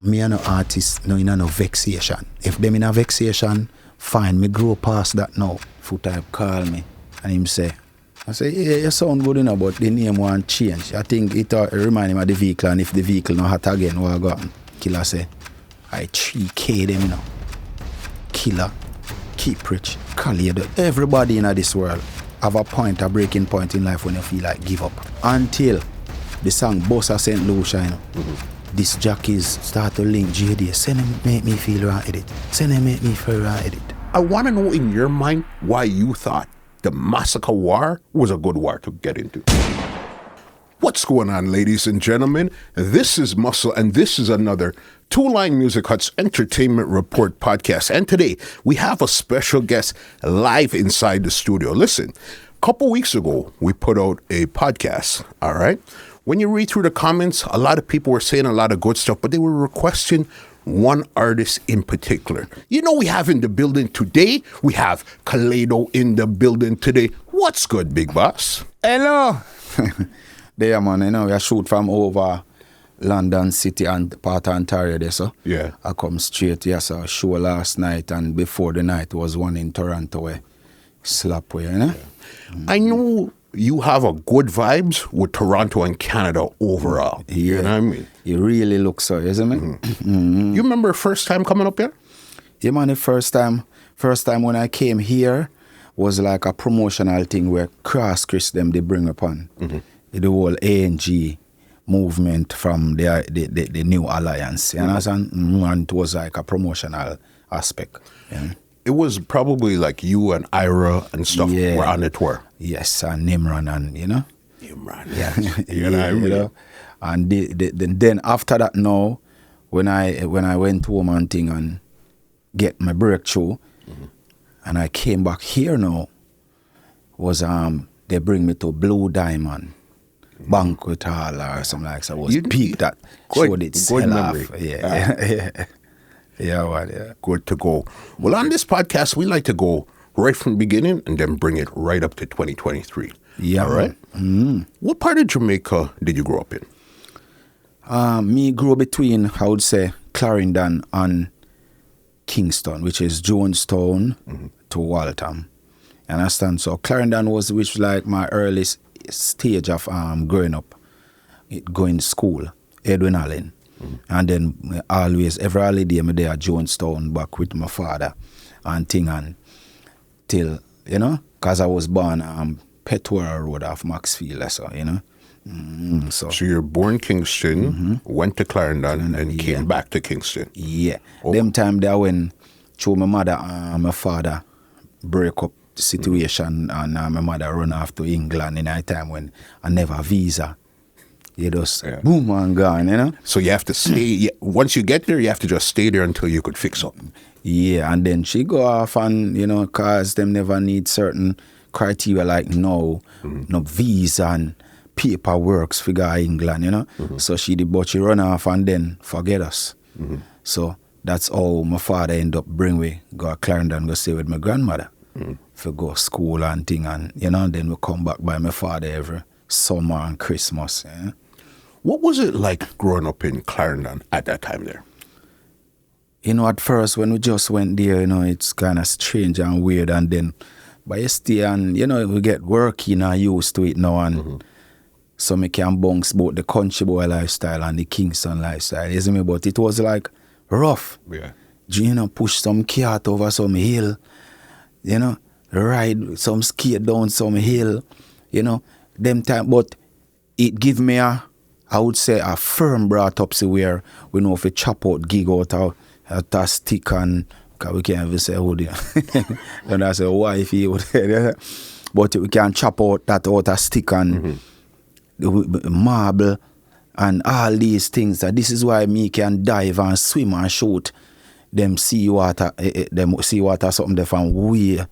Me and no artist, no in a no vexation. If them in a vexation, fine, me grow past that now. Foota Hype call me and him say, I say, yeah, you sound good enough, but the name won't change. I think it remind him of the vehicle, and if the vehicle not hot again, what I got? Killer say, I 3K them, you know. Killer, keep rich, Kalado. Everybody in this world have a point, a breaking point in life when you feel like give up. Until the song Bossa St. Lucia, you know. This jockeys start to link JD. Send him make me feel right with it. Send him make me feel right with it. I want to know in your mind why you thought the Masicka War was a good war to get into. What's going on, ladies and gentlemen? This is Muscle, and this is another Two Line Music Hut's Entertainment Report podcast. And today, we have a special guest live inside the studio. Listen, a couple weeks ago, we put out a podcast, all right? When you read through the comments, a lot of people were saying a lot of good stuff, but they were requesting one artist in particular. You know, we have in the building today, we have Kalado in the building today. What's good, big boss? Hello. There, man, you know, we shoot from over London City and part of Ontario there, so. Yeah. I come straight, yes, a show last night, and before the night was one in Toronto where slap where, you know? Yeah. I know you have a good vibes with Toronto and Canada overall. Yeah. You know what I mean? You really look so, isn't it? Mm-hmm. You remember first time coming up here? Yeah, man, the first time when I came here was like a promotional thing where Cross Chris them they bring upon. The whole ANG movement from the new alliance. You understand? And it was like a promotional aspect. Yeah. It was probably like you and Ira and stuff were on the tour. Yes, and Nimran and, you know. Nimran. Yeah. You know what I mean? You know? And then after that now, when I went home and thing and get my breakthrough, and I came back here now, was they bring me to Blue Diamond Banquet Hall or something like that. Was peak that showed it sell off. Yeah. Yeah, well, yeah. Good to go. Well, on this podcast, we like to go right from the beginning and then bring it right up to 2023. Yeah. All right? What part of Jamaica did you grow up in? Me grew between, I would say, Clarendon and Kingston, which is Jonestown to Waltham. You understand? So Clarendon was like my earliest stage of growing up, going to school, Edwin Allen. And then always, every holiday, I'm there at Jonestown back with my father and thing and till, you know, because I was born Petwara Road off Maxfield, so, you know. So you're born Kingston, went to Clarendon, and came back to Kingston. Yeah. Them time there when through my mother and my father break up the situation and my mother run off to England in a time when I never visa. You just boom and gone, you know. So you have to stay. Once you get there, you have to just stay there until you could fix up. Yeah, and then she go off and, you know, cause them never need certain criteria like no visa and paperwork for go England, you know. So she run off and then forget us. So that's how my father end up bring me go to Clarendon go stay with my grandmother for go school and thing, and you know, then we come back by my father every summer and Christmas. Yeah. What was it like growing up in Clarendon at that time there? You know, at first when we just went there, you know, it's kind of strange and weird, and then by you stay and, you know, we get working and used to it now, and so me can bounce both the country boy lifestyle and the Kingston lifestyle, you see me? But it was like rough. Yeah. You know, push some cart over some hill, you know, ride some skate down some hill, you know, them time. But it give me I would say a firm brought up to where we know if we chop out gig out a stick, and cause we can't even say who and I say wifey would but we can chop out a stick and marble and all these things. That this is why me can dive and swim and shoot them seawater something there from way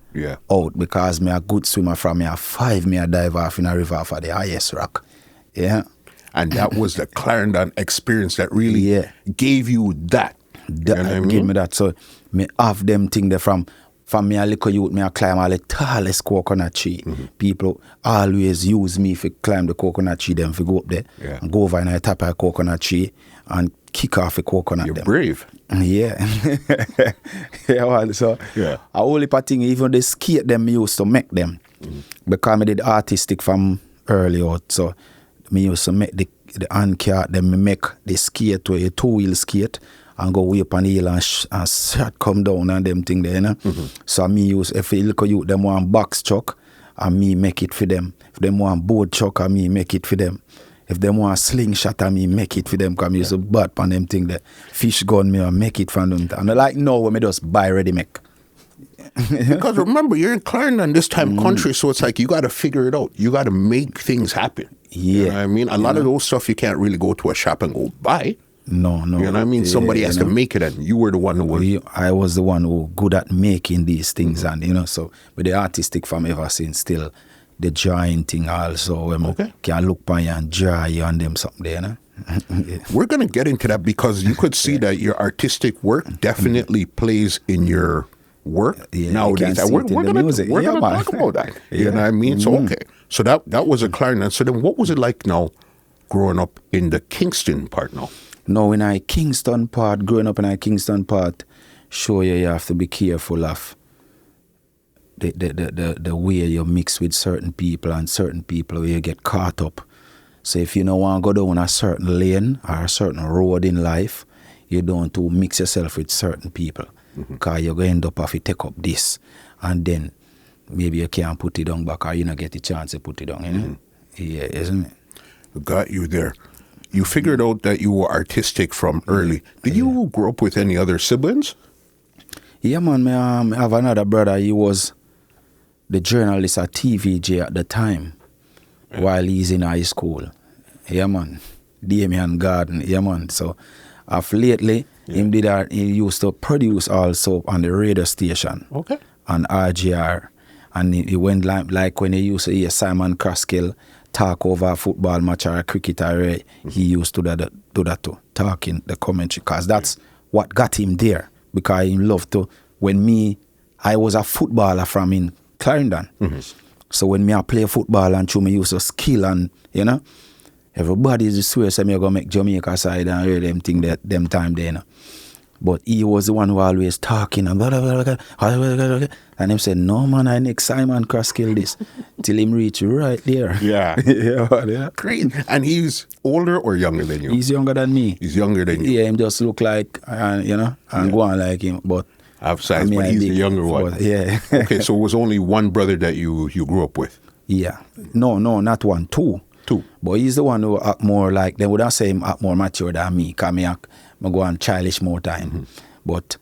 out, because me a good swimmer from me a 5 me a dive off in a river for the highest rock. Yeah. And that was the Clarendon experience that really gave you that. That gave me that. So me have them thing there from from me a little youth, me I climb all the tallest coconut tree. People always use me for climb the coconut tree, then for go up there and go over in the top of a coconut tree and kick off a coconut. You're them. brave. Yeah. Yeah, well, so I only thing, even the skate them me used to make them. Because I did artistic from early out. So me used to make the hand cart, then me make the skate to a 2-wheel skate and go way up on the hill and shot come down and them thing there, you know. So me use, if you look at you, them want box truck, and me make it for them. If them want board truck, and me make it for them. If them want slingshot, and me make it for them, because me use a bad pan them thing there. Fish gun, me and make it for them. And I like now when me just buy ready make. Because remember, you're in Clarendon this time country, so it's like you got to figure it out. You got to make things happen. Yeah. You know what I mean? A lot of those stuff you can't really go to a shop and go buy. No. You know what I mean? Somebody has to make it, and you were the one who was. I was the one who good at making these things, and you know, so with the artistic from ever since, still the drawing thing also. When can look by you and draw you and them something there, you know? We're going to get into that because you could see that your artistic work definitely plays in your work nowadays. We're going to talk about that. You know what I mean? So, so that was a Clarendon. So then what was it like now growing up in the Kingston part now? No, in a Kingston part, growing up in a Kingston part, sure you have to be careful of the way you mix with certain people and certain people where you get caught up. So if you don't want to go down a certain lane or a certain road in life, you don't to mix yourself with certain people. Because you're going to end up have to take up this. And then maybe you can't put it down back or you don't get the chance to put it down, you know? Yeah, isn't it? Got you there. You figured out that you were artistic from early. Did you grow up with any other siblings? Yeah, man. I have another brother. He was the journalist at TVJ at the time while he's in high school. Yeah, man. Damian Garden. Yeah, man. So, lately, he used to produce also on the radio station. Okay. On RGR. And he went like when he used to hear Simon Kraskill talk over a football match or a cricket array, he used to do that too, talking the commentary, because that's what got him there. Because he loved to, I was a footballer from in Clarendon. So when I play football and me used to skill and, you know, everybody just swear say me going to make Jamaica side and hear them thing them time there, you know. But he was the one who always talking and blah, blah, blah, blah, blah, blah, blah. And him said, no man, I next Simon Kraskill this. Till him reach right there. Yeah. Yeah. Great. And he's older or younger than you? He's younger than me. He's younger than you? Yeah, him just look like, you know, and go on like him. But size, but he's the younger one. Yeah. Okay, so it was only one brother that you grew up with? Yeah. No, not one, two. But he's the one who act more like, they would have say him act more mature than me, because me go on childish more time. But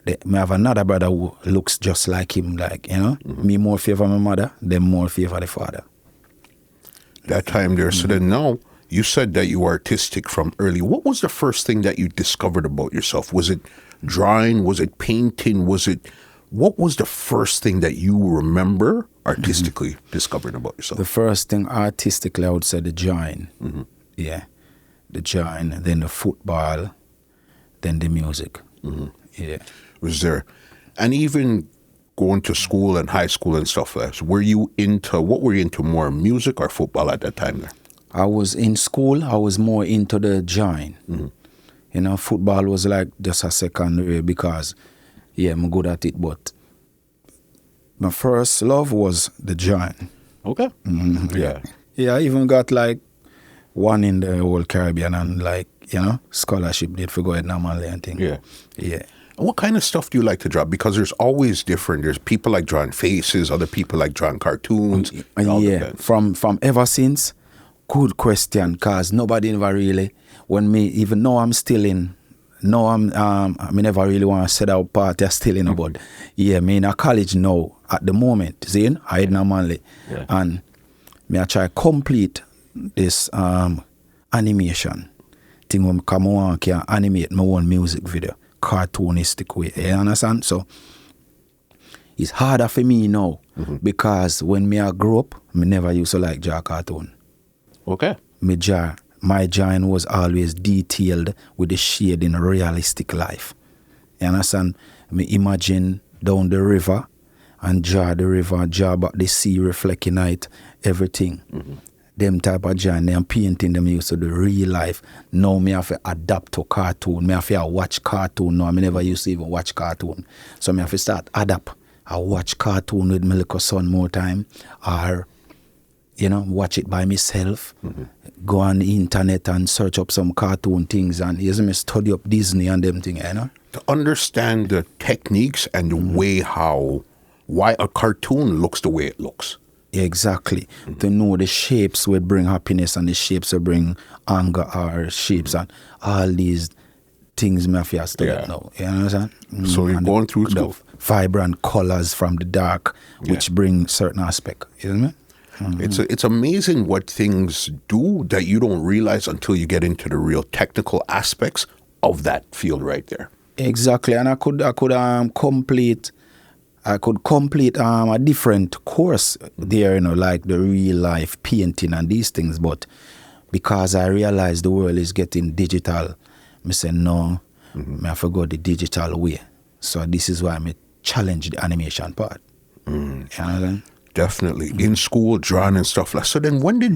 me have another brother who looks just like him, like, you know, me more favor my mother, them more favor the father. That time there. So then now, you said that you were artistic from early. What was the first thing that you discovered about yourself? Was it drawing? Was it painting? What was the first thing that you remember artistically discovering about yourself? The first thing artistically, I would say the drawing. Yeah. The drawing, then the football, then the music. Yeah. Was there, and even going to school and high school and stuff like that, what were you into more, music or football at that time there? I was in school, I was more into the drawing. You know, football was like just a secondary because, I'm good at it, but my first love was the drawing. Okay. Yeah, I even got like one in the whole Caribbean and like, you know, scholarship did for going normally and things. Yeah. And what kind of stuff do you like to draw? Because there's always different. There's people like drawing faces, other people like drawing cartoons. Yeah, from ever since, good question, because nobody never really, even though I'm still in, I never really want to set out part, I'm still in, but me in a college now, at the moment, see, I had normally, and me I try complete this animation thing when I can animate my own music video, cartoonistic way. You understand? So it's harder for me now because when I grew up, I never used to like draw cartoon. Okay. My drawing was always detailed with the shade in realistic life. You understand? I imagine down the river and draw the river, draw back the sea, reflecting it, everything. Them type of drawing, them painting them used to the real life. Now me have to adapt to cartoon. Me have to watch cartoon now. I never used to even watch cartoon. So me have to start adapt. I watch cartoon with my little son more time, or watch it by myself. Go on the internet and search up some cartoon things and me study up Disney and them things, To understand the techniques and the way why a cartoon looks the way it looks. Exactly. To know the shapes will bring happiness and the shapes will bring anger, or shapes and all these things me have to study now. You understand? So you're going through the school. vibrant colors from the dark, which bring certain aspect. You know what I mean? It's amazing what things do that you don't realize until you get into the real technical aspects of that field right there. Exactly, and I could complete a different course there, like the real life painting and these things, but because I realized the world is getting digital, I said no, I have to go the digital way. So this is why I challenge the animation part. You know what I mean? Definitely. In school, drawing and stuff like that. So then when did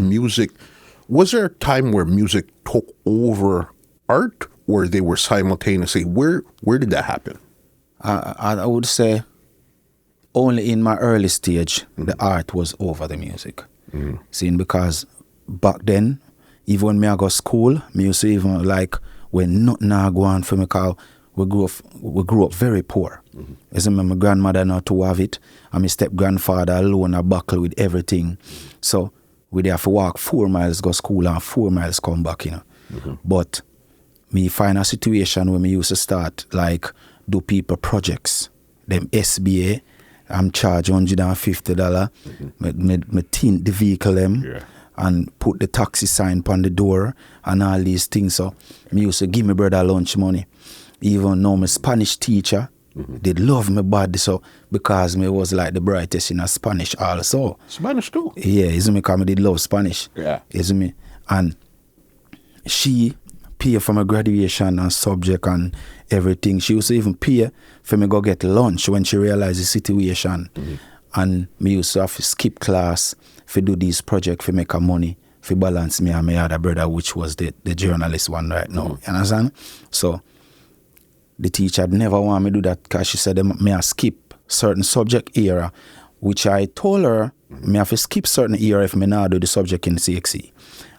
was there a time where music took over art, or they were simultaneously? Where did that happen? I would say only in my early stage, the art was over the music. Seeing, because back then, even when I go to school, me used to even like when nothing go on for me, cause we grew up very poor. As my grandmother not to have it, and my step grandfather alone a buckle with everything. So we have to walk 4 miles go school and 4 miles come back, But me find a situation where me used to start like do people projects. Them SBA, I'm charged $150. Me tint the vehicle them and put the taxi sign on the door and all these things. So me used to give my brother lunch money. Even though my Spanish teacher, they love me bad, so because me was like the brightest in a Spanish also. Spanish too? Yeah, isn't me, because me did love Spanish. Yeah. Isn't me? And she pay for my graduation and subject and everything. She used to even pay for me go get lunch when she realized the situation. And me used to have to skip class for do these projects for make a money, for balance me and my other brother, which was the journalist one right now. You understand? So the teacher never want me to do that because she said me I skip certain subject era, which I told her me have to skip certain era if me not do the subject in CXE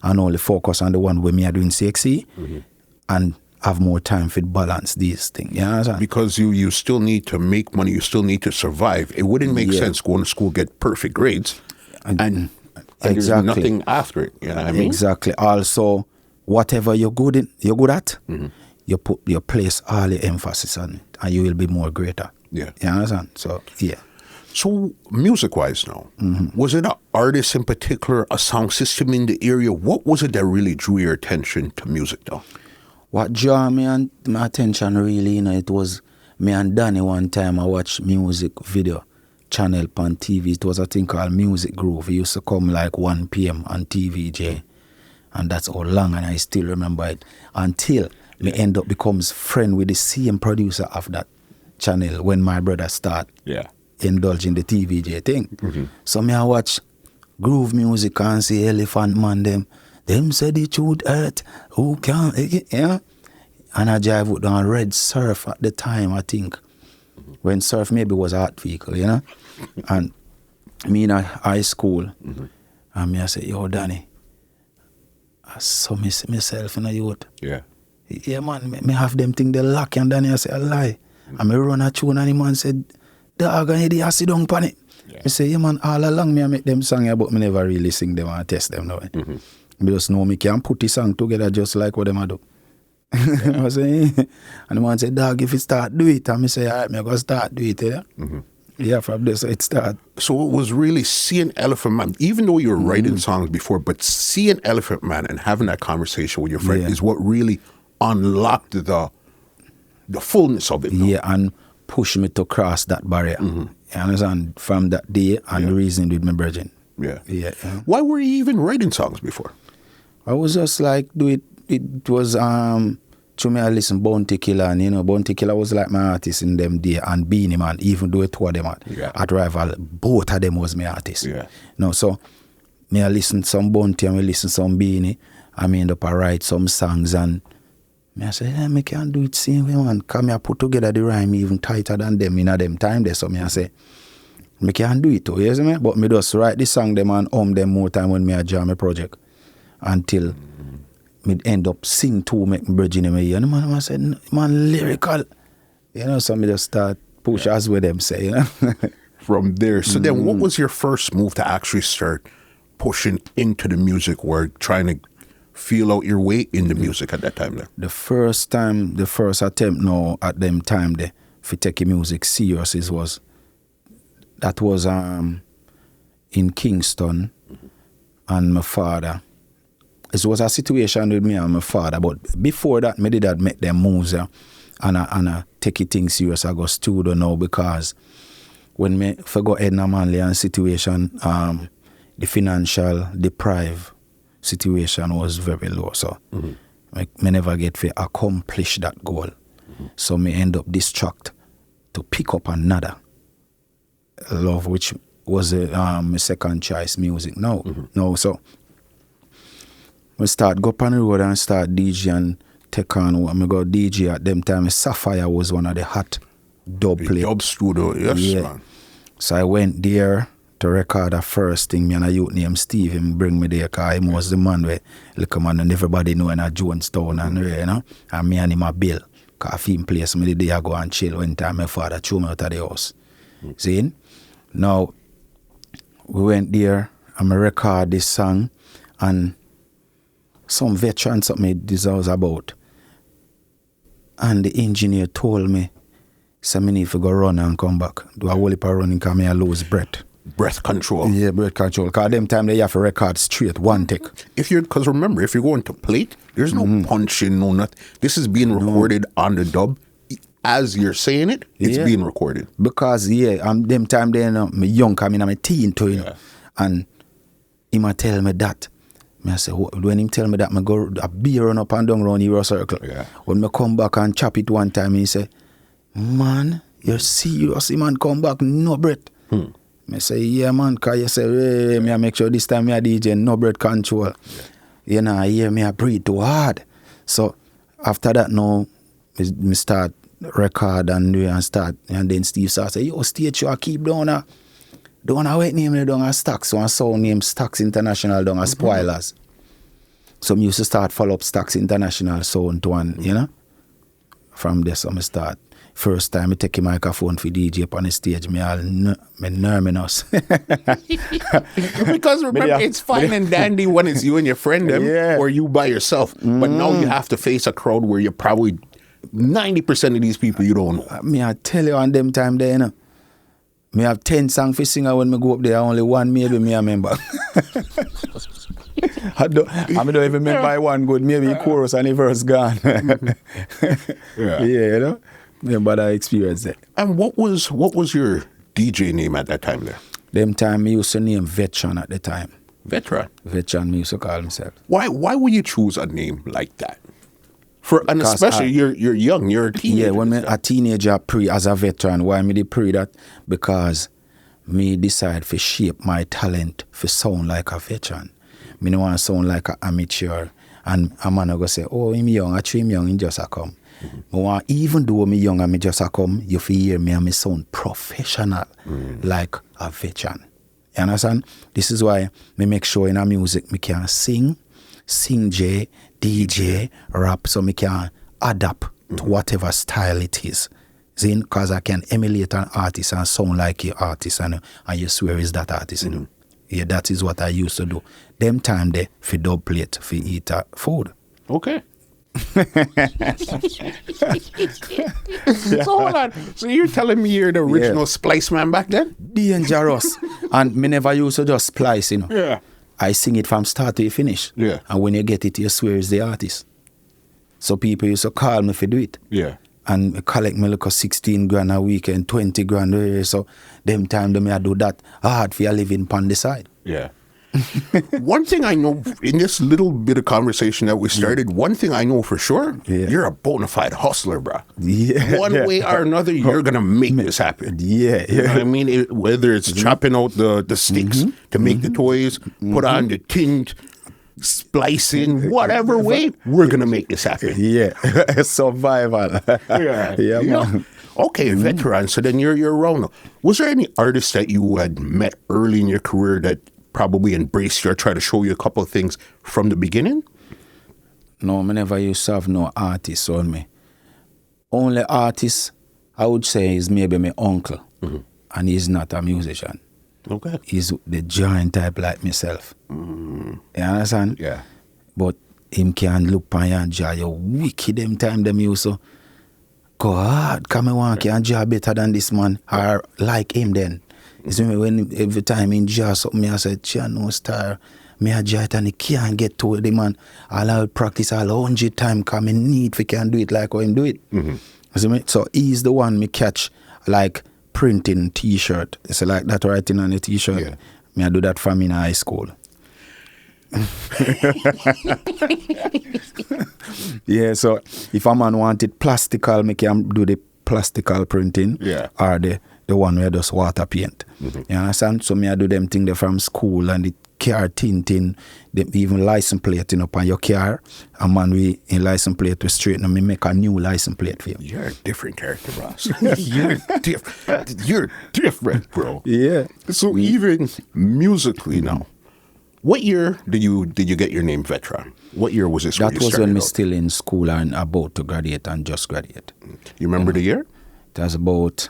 and only focus on the one where me are doing CXE and have more time for balance these things. You know what I'm saying? Because you still need to make money, you still need to survive. It wouldn't make sense going to school, get perfect grades, and there's nothing after it. You know what I mean? Exactly. Also, whatever you're good at, you place all your emphasis on it, and you will be more greater. Yeah. You understand? So, yeah. So, music-wise now, was it an artist in particular, a sound system in the area? What was it that really drew your attention to music though? What drew my attention really, it was me and Danny one time I watched music video channel on TV. It was a thing called Music Groove. It used to come like 1 p.m. on TVJ. And that's how long, and I still remember it until me end up becomes friend with the same producer of that channel when my brother start indulging the TVJ thing. So me I watch groove music and see Elephant Man them say the truth hurt, who can, yeah? And I drive with on Red Surf at the time, I think, when surf maybe was a hot vehicle, and me in high school, and me I say, yo Danny, I saw myself in a youth. Yeah, man, me have them thing they lock, and Danny I say, I lie. And me run a tune and the man said, dog, and he sit down pan it. I say, yeah man, all along me I make them song, but me never really sing them and test them now. Me just know me can put the song together just like what them a do. I say, and the man said, dog, if you start do it, and me say, all right, me go start do it. Yeah, from there, so it start. So it was really seeing Elephant Man, even though you were writing songs before, but seeing Elephant Man and having that conversation with your friend is what really unlocked the fullness of it. Yeah, and push me to cross that barrier. You understand? From that day and reasoning with my brethren. Yeah. Why were you even writing songs before? I was just like, it was to me I listen Bounty Killer, and you know, Bounty Killer was like my artist in them day, and Beenie man, even though two of them at Rival, both of them was my artist. Yeah. No, so me I listen some Bounty and me listen some Beenie, and me end up I write some songs, and me I say, me can't do it same way, man. Come here, put together the rhyme even tighter than them in them time there. So me I say, me can't do it too, you see me? But me just write the song them and them more time when me a jam a project. Until me end up sing too, make me bridging in my ear. And the man I said, man, lyrical. You know, so me just start push as with them say, you know. From there. So then what was your first move to actually start pushing into the music world, trying to feel out your way in the music at that time there? The first attempt now at them time there for taking music serious was in Kingston, and my father. It was a situation with me and my father, but before that, me did that make them moves, and I take it things serious. I go studio now because when me forgot Edna Manley and situation, the financial deprived situation was very low, so me never get to accomplish that goal. So me end up distract to pick up another love, which was my second choice music. No, so we start go up on the road and start DJ and take on what me go DJ at them time. Sapphire was one of the hot dub play. Dub studio, yes, man. So I went there to record the first thing. Me and a youth named Steve, him bring me there because he was the man where look man and everybody know in a Jonestown and you know. And me and him a bill. Because I feel place me the day I go and chill when time my father threw me out of the house. See? Now we went there and I record this song, and some veteran something this was about. And the engineer told me, so I need to go run and come back. Do a whole heap of running because I lose breath. Breath control. Yeah, breath control. Because them time they have to record straight, one take. Because remember, if you're going to plate, there's no punching, no nothing. This is being recorded on the dub. As you're saying it, it's being recorded. Because, them time they, me young, coming, I'm a teen to him. And he might tell me that. I say, when him tell me that, I go a beer run up and down around Euro Circle. Yeah. When I come back and chop it one time, he say, man, you're serious, man, come back, no breath. I say, yeah, man, because you say, hey, me I make sure this time me a DJ, no breath control. Yeah. You know, I hear me I breathe too hard. So, after that, now, me start record and start, and then Steve starts say, yo, stage show, I keep down don't want to wait name down a Stacks, one song named Stacks International down a Spoilers. So I used to start follow up Stacks International sound to one, you know. From there, so I start. First time I take a microphone for DJ up on the stage, me nervous. Because remember, it's fine and dandy when it's you and your friend them, or you by yourself. But now you have to face a crowd where you're probably 90% of these people you don't know. Me I tell you on them time there, you know. Me have 10 songs for singer when me go up there, only one maybe me a member. I don't even remember one good, maybe chorus and the verse gone. You know? Remember that experience there. And what was your DJ name at that time there? Them time me used to name Veteran at the time. Veteran? Veteran me used to call himself. Why would you choose a name like that? And especially you're young, you're a teenager. Yeah, when me a teenager as a veteran, why me did pre that? Because me decide to shape my talent for sound like a veteran. Me no want to sound like an amateur. And a man go say, oh, I'm young, actually I'm young, he just a come. Even though me young and me just a come, you feel hear me and me sound professional like a veteran. You understand? This is why me make sure in a music me can sing J, DJ, rap, so me can adapt to whatever style it is. Because I can emulate an artist and sound like your artist, and you swear is that artist. You know? Yeah, that is what I used to do. Them time there for dub plate for eat food. Okay. So hold on. So you're telling me you're the original splice man back then? Dangerous. And me never used to just splice, you know. Yeah. I sing it from start to finish. Yeah. And when you get it, you swear it's the artist. So people used to call me for do it. Yeah. And collect me like 16 grand a week and 20 grand a year. So them time them I do that hard for a living on the side. Yeah. One thing I know in this little bit of conversation that we started, one thing I know for sure, you're a bona fide hustler, bro. Yeah. One way or another, you're going to make this happen. Yeah. You know what I mean? Whether it's chopping out the sticks to make the toys, put on the tint, splicing, whatever way, we're going to make this happen. Yeah. Survival. Yeah, man. Okay, veteran. So then you're around. Was there any artists that you had met early in your career that probably embraced you or tried to show you a couple of things from the beginning? No, I never used to have no artists on me. Only artist I would say is maybe my uncle. And he's not a musician. Okay. He's the giant type like myself. You understand? Yeah. But him can look on you and draw you wicked them time them used to go hard, come and want can draw better than this man or like him then. You see me when every time he draw something I said, "Chia no star, me a draw it and he can't get to the man. I'll practice all 100 times because I need if he can do it like how him do it." You see me? So he's the one me catch like printing t-shirt. It's like that writing on a t-shirt. Yeah. Me I do that from in high school. Yeah, so if a man wanted plastical, me can do the plastical printing. Yeah. Or the one where just water paint. You understand? So me I do them thing there from school and the car tinting, them even license plate up on your car. And man we in license plate we straighten and me make a new license plate for you. You're a different character, Ross. You're different, bro. Yeah. So even musically now, what year did you get your name Veteran? What year was this? That was when started me out? still in school and about to graduate and just graduate. You remember the year? It was about,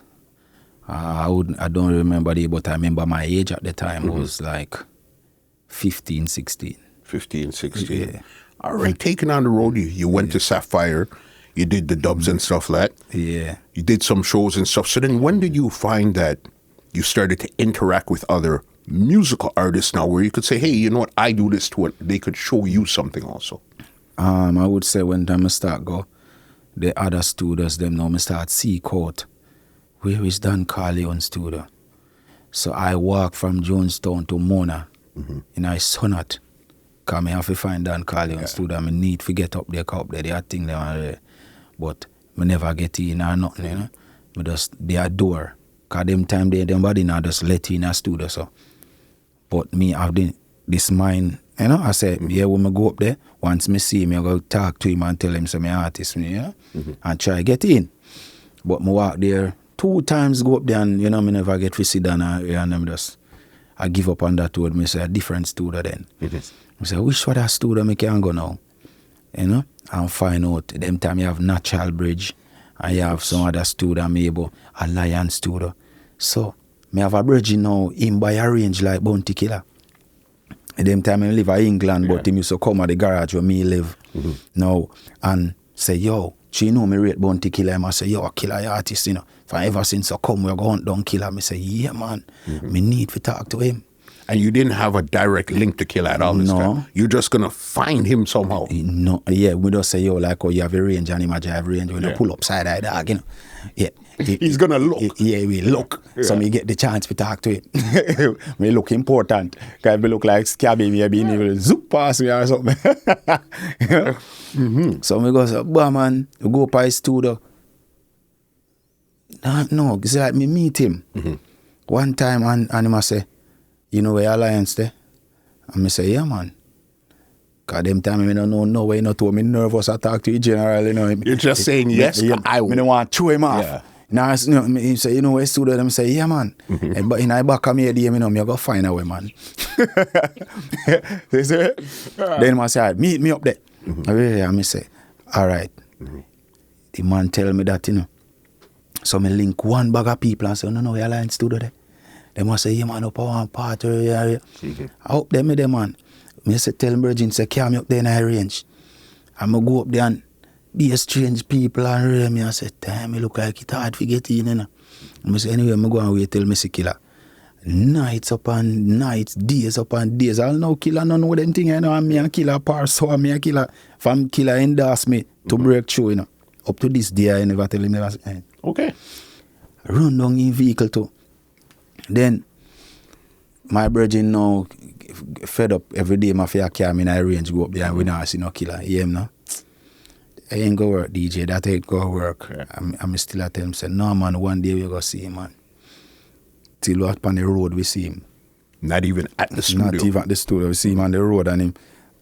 I don't remember the year, but I remember my age at the time was like 15, 16. 15, 16. Yeah. All right, taking on the road, you went to Sapphire, you did the dubs and stuff like that. Yeah. You did some shows and stuff. So then when did you find that you started to interact with other musical artists now where you could say, hey, you know what, I do this to it. They could show you something also. I would say when time I start go, the other studios, them now me start seek out where is Dan Carleon studio. So I walk from Jonestown to Mona in I Sonat. Because I have to find Dan Carleon studio. I need to get up there, they are thing there already. But I never get in or nothing, you know. I just, they adore. Because them time them body now just let in a studio, so. But me have this mind, you know, I say, yeah, when I go up there, once me see me, I go talk to him and tell him some artist, you know, and try get in. But me walk there 2 times, go up there and, you know, me never get to sit down and them just, I give up on that word. Me say a different studio then. I say, which other studio me can go now? You know, and find out. Them time you have Natural Bridge, and you have some other studio, maybe Alliance studio. So, me have a bridge now, him by a range like Bounty Killer. At them time I live in England, but him used to come at the garage where me live now and say, yo, you know me rate Bounty Killer. I say, yo, killer artist, you know. For ever since I come, we're going down Killer. Me say, yeah, man, me need to talk to him. And you didn't have a direct link to Killer at all this time? You're just going to find him somehow? No, yeah, we just say, yo, like, oh, you have a range, and him I have a range. We don't pull up side eye dog, you know. Yeah. He's going to look. Yeah, we look. So me get the chance to talk to him. Me look important. Because me look like Scabby, maybe he will zoop past me or something. You know? So me go say, boy, man, we go by his studio. No, it's like me meet him. One time, and he must say, you know where Alliance there? And me say, yeah, man. Because them time I don't know no way, not to me nervous. I talk to you general, you know. You're just saying yes, I will. Me don't want to chew him off. Yeah. Now, you know, he say, you know where studio? Them say, yeah, man. But in my back of me, you know, me go find a way, man. You see? Then I say, meet me up there. And me say, all right. The man tell me that, you know. So me link one bag of people and say, no, we Alliance studio there. They must say, yeah, man, up one part of the area. I hope them with them, man. Me say, tell Virgin, say, carry me up there in a range. I'm going to go up there and be a strange people and read me. I say, damn, me look like it's hard to get in, you know. I say, anyway, I'm going to wait till Masicka Killer. Nights upon nights, days upon days. I'll know Killer, no know them thing, you know. I'm me and Killer, so I'm me and Killer. From Killer endorse me to break through, you know. Up to this day, I never tell him never say, okay. Run down in vehicle too. Then my virgin now fed up every day. My fear carry me in the range, go up there and we not see no killer. Yeah, no. I ain't go work, DJ. That ain't go work. Yeah. I'm still at him say, no man, one day we go see him, man. Till we up on the road we see him. Not even at the studio. Not even at the studio. We see him on the road and him.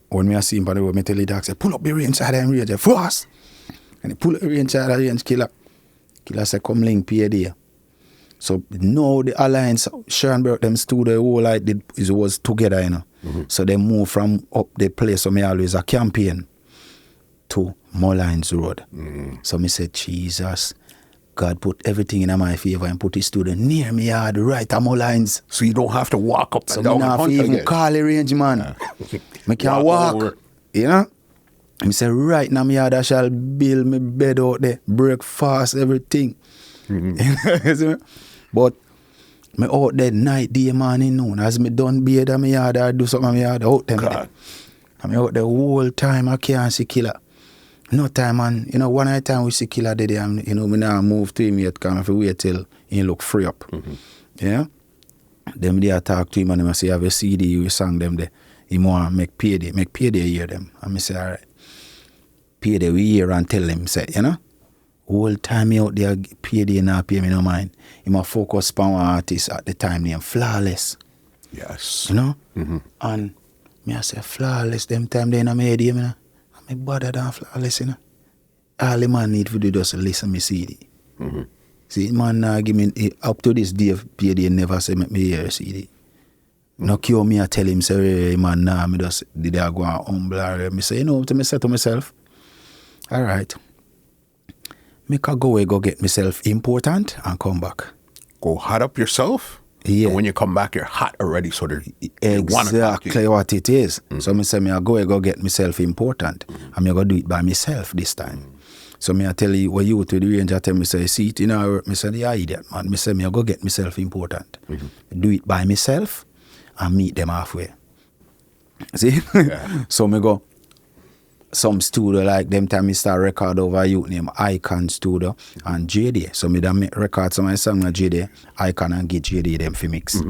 When me I see him on the road, me tell the dog, say, pull up the range side and range fast. And he pull up the range side and range killer. Killer say, come link PA. So now the alliance, Schoenberg, them studio, whole like it was together, you know. So they move from up the place, so me always a campaign to Mullines Road. So me said, Jesus, God put everything in my favor and put his studio near me yard, right at Mullines. So you don't have to walk up So and down me the not hunt even again. call the range, man. Me can walk, over. you know. Me say, right now me yard I shall build me bed out there, breakfast, everything. You see me? But me out there night, day, morning, noon. As me done bed at me yard, I do something at me yard out there. God. I me out the whole time I can't see killer. No time, man. You know, one at a time we see killer there, and you know, me now move to him yet, because I have to wait till he look free up. Yeah? Them there talk to him and I say, have a CD, we sang them there. He want make payday hear them. And I say, all right. Payday we hear and tell them, say, you know? Whole time he out there, payday not pay me no mind. He must focus on one artist at the time named Flawless. Yes. You know? And me I say, Flawless, them time they in my head, you know? I'm a better than Flawless, you know? All the man need to do just listen me CD. See, man give me, up to this day, payday never say make me hear a CD. No cure me, I tell him, say, hey, man, nah, me just, did I go and humble? Me say, you know, to me say to myself, all right, me can go away, go get myself important and come back. Go hot up yourself. Yeah. And when you come back, you're hot already. So they want to talk to you. Exactly what it is. So me say, me I go away, go get myself important. And me I go do it by myself this time. So me I tell you, when you to the range, I tell me, say, see it in our work. Me say, yeah, idiot, man. Me say, me I go get myself important. Do it by myself and meet them halfway. See? So me go some studio like them time me start record over a youth named Icon Studio and JD. So me done make record some of my song with JD, Icon and get JD them for mix.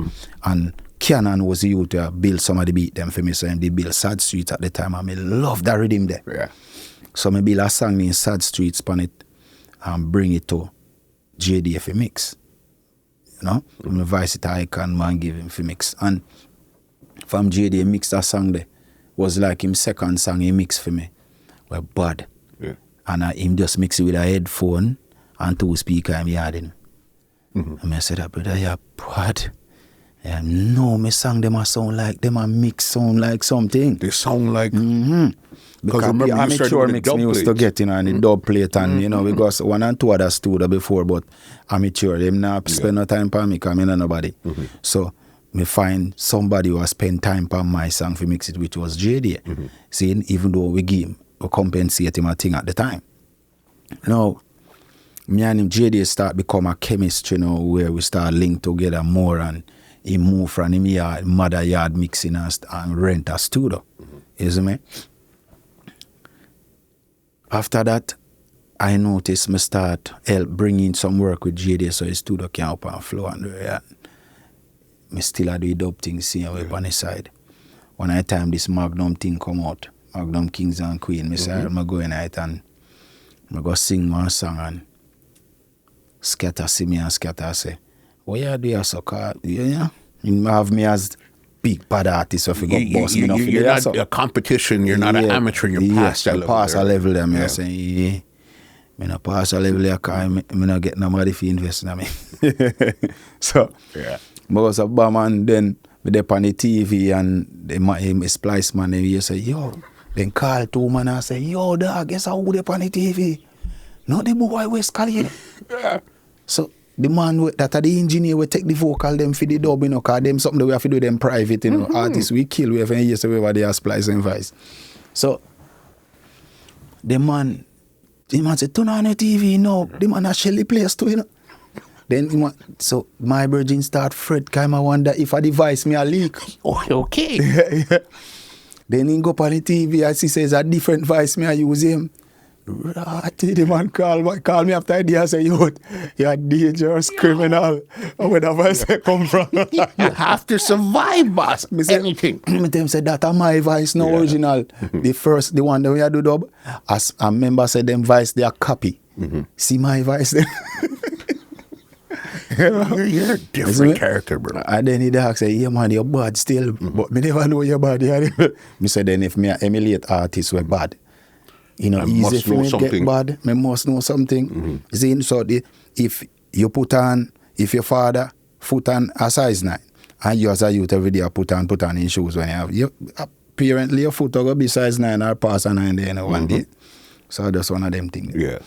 And Canon was the youth to build some of the beat them for me. So they build Sad Streets at the time and me love that rhythm there. Yeah. So me build a song named Sad Streets on it and bring it to JD for mix. You know? Me voice it to Icon man give him for mix. And from JD mix that song there was like him second song he mixed for me. Well, bad. Yeah. And him just mix it with a headphone and two speaker I'm yarding. And I said, brother, you're bad. Yeah, no, me song them a sound like, them a mix sound like something. They sound like... Because remember the you started amateur with the mix dub me used to plates. get in and the dub plate and, you know, because one and two other studio before, but amateur, them not spend no time for me because I know nobody. So, me find somebody who has spent time on my song for mix it, which was JD. Saying, even though we give him, we compensate him a thing at the time. Now, me and him, JD start become a chemistry, you know, where we start linked together more and he move from him yard, mother yard mixing and rent a studio. You see me? After that, I noticed me start help bringing some work with JD so his studio can up and flow and me still do the dub thing same way on the side. One night time this Magnum thing come out, Magnum Kings and Queens, me say I'm go in it and I go sing one song and Scatter see me and Scatter say, what you do so called? You have me as big bad artist if you go boss me. You're not a competition, you're not an amateur, you're past that level. Pass a level there. Me say, yeah. Me not pass a level there because me not get nobody to invest in me. So, because of Batman, then me dey on the TV and the splice man, and he say, yo, then call two man and say, yo, dog, guess how they on the TV? Not the boy Wes Calado. So, the man that are the engineer will take the vocal them for the dub, you know, because them something that we have to do them private, you know. Artists we kill, we have any years away where they are splice and vice. So, the man said, turn on the TV, no. The man has Shelly place too, you know. Then, so my virgin start fret, kind of wonder if a device me a leak. Oh, okay. Then he go up on the TV, as he says, a different voice me I use him. The man call me after idea and say, you're a dangerous criminal. Where the voice come from? You have to survive, boss. Anything. Me them said that my voice, no original. The one that we had do dub, as a member said them voice, they are copy. See my voice there. You're a different character, bro. And then he dog say, yeah man, you're bad still. But me never know you're bad. Me said then if me emulate artists were bad, you know, easy for me get bad, me must know something. See, so if you put on, if your father put on a size 9, and you as a youth every day put on in shoes when you have, apparently your foot will be size 9 or pass a 9 there one day. So that's one of them things. Yeah.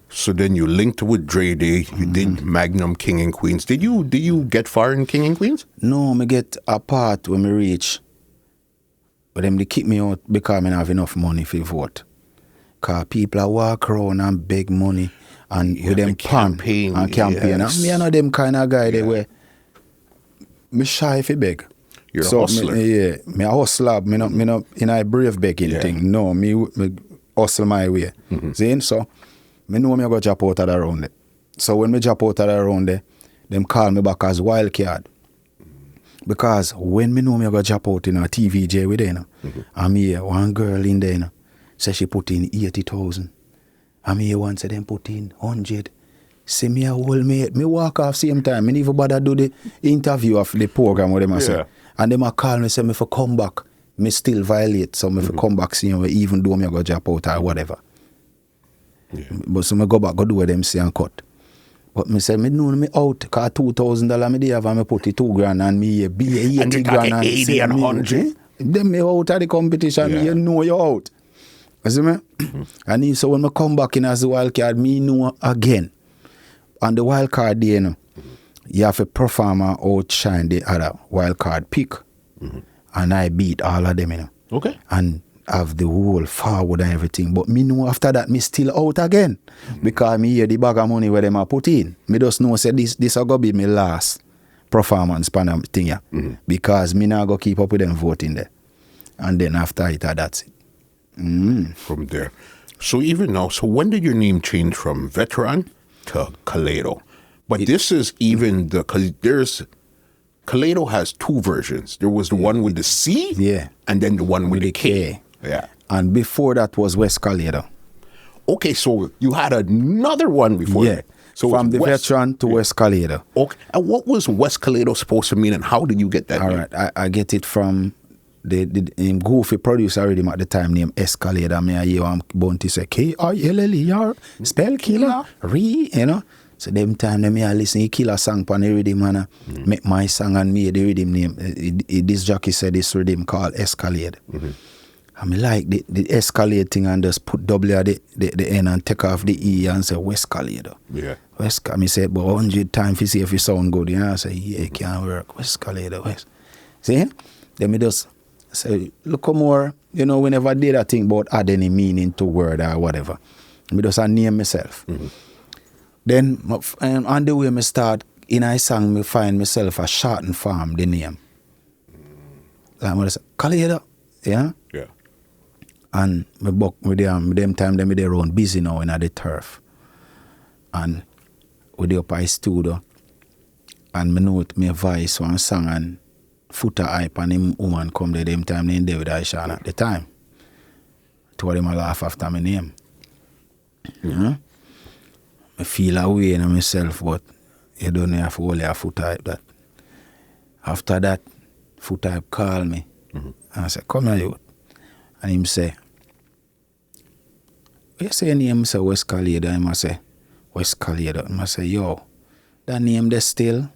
So then you linked with Dre Day, you did Magnum King and Queens. Did you get far in King and Queens? No, me get a part when me reach. But them they kick me out because I have enough money for vote. Because people are walk around and beg money and with them campaign. And campaign. Yes. Me know them kind of guy they were me shy for beg. You're a hustler. Me a hustler. Me no in a brave begging thing. No, me hustle my way. See? So me know me go drop out of the round there. So when me drop out of the round there, them call me back as wild card. Because when me know me go drop out in a TVJ with them, I'm here, one girl in there, say she put in 80,000. I'm here one say them put in 100. Say me a whole mate, me walk off same time. Me never bother do the interview of the program with them. Say. And them a call me say me for come back. Me still violate, so me for come back see me even though me go drop out or whatever. But so me go back, go do what them say and cut. But me say me know me out, cause $2,000 me there and me put it $2,000 and me be 80 grand and 80 and 100. Then me out of the competition, you know you're out. You see me? And so when me come back in as a wild card, me know again. On the wild card day, you know, you have a performer outshine the other wild card pick. And I beat all of them, you know. Okay. And have the whole forward and everything. But me know after that, me still out again. Because me hear the bag of money where them are put in. Me just know say this will go be my last performance pan thing yeah. Because me now go keep up with them voting there. And then after it, that's it. From there. So even now, so when did your name change from Veteran to Kalado? But this is even because Kalado has two versions. There was the one with the C, and then the one with the K. Yeah. And before that was Wes Calado. Okay, so you had another one before that. So from the Veteran to Wes Calado. Okay. And what was Wes Calado supposed to mean, and how did you get that name? All right, I get it from the goofy producer already at the time named Escalator. Me I hear him bounty say K-I-L-L-E-R, spell killer, you know. So them time them I listen he killer song pan the rhythm and make my song and me the rhythm name. This jockey said this rhythm called Escalade. I mean like the Escalade thing and just put W at the N and take off the E and say Wes Calado. Yeah. Wes I said but 100 times to see if you sound good, you know. I say it can't work. Wes Calado, Wes. See? Then me just say look more, you know, whenever I did that thing about add any meaning to word or whatever. Me just name myself. Then on the way me start in a song me find myself a shortened form the name. Like I say Kalado, yeah? Yeah. And me buck with them time them they run busy now in the turf. And we dey up at studio and me note me voice one song and Foota Hype and him woman come there them time they in there with Aisha at the time. Told them I laugh after my name. I feel a way in myself, but you don't have to hold your Foota Hype that. After that, Foota Hype called me and I said, come here, youth. And him say, you say your name? I say, Wes Calado. And I say, Wes Calado. And I say, yo, that name there still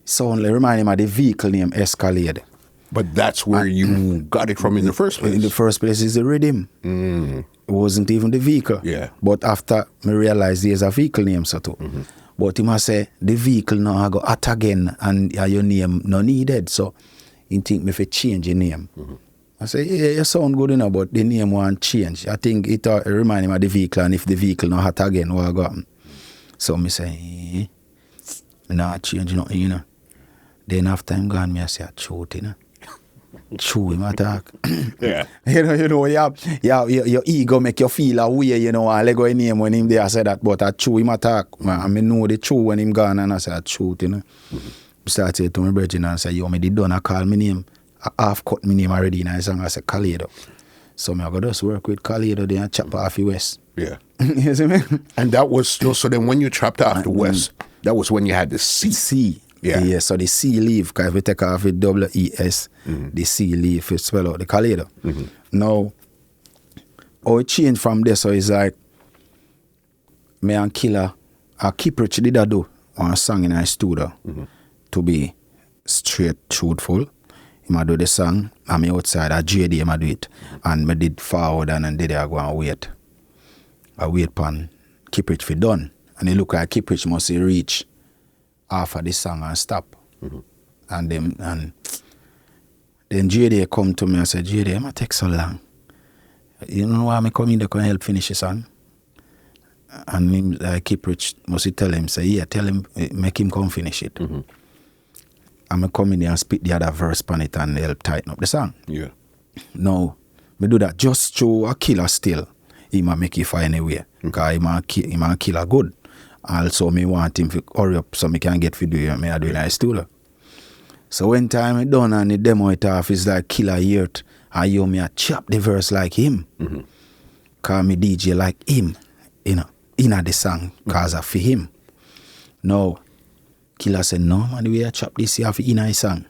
sound like, remind him of the vehicle name Escalade. But that's where you got it from in the first place. In the first place is the rhythm. It wasn't even the vehicle. Yeah. But after me realize there's a vehicle name so too. But he must say the vehicle now I go at again and your name no needed. So he think me for change your name. I say, yeah, you sound good enough, but the name won't change. I think it remind him of the vehicle, and if the vehicle not hot again, what I got? So me say, not change nothing, you know. Then after I'm gone, me I say, I shoot, you know. True, him attack. Yeah. Your ego make you feel a way, you know, I let go in him when him there say that, but I true him attack. I mean, know the true when him gone and I say truth, you know. Start saying to my brethren and say, yo, me did done, I call me name. I half cut my name already in a song, I say Kalado. So I go just work with Kalado there and chop off the West. Yeah. You see me? And that was still, so then when you chopped off the West, that was when you had the C. Yeah. So the C leave, because if we take off with WES, the C leave, it spell out the Kalado. Now, how it changed from there, so it's like, me and Killer, Keep Rich did I do one song in our studio to be straight truthful. He might do the song, and me outside, at JD, he might do it. And me did forward and did I go and wait. I wait pan Keep Rich for done. And he look like Keep Rich must reach half of the song and stop. And then JD come to me and said, JD, it might take so long. You know why I come in there can help finish the song? And him, Keep Rich must tell him, say, yeah, tell him, make him come finish it. And I come in there and spit the other verse on it and help tighten up the song. Yeah. No, me do that just through a Killer still. He might make it find a way. Because he might Killer good. Also, me want him to hurry up so me can get to do it. Me I do it in the studio. So when time I done and the demo it off, it's like Killer hear it. And you me a chop the verse like him. Because me DJ like him. You know, in the song. Because of for him. No. Killer said, no, man, we are chop this here for in a song.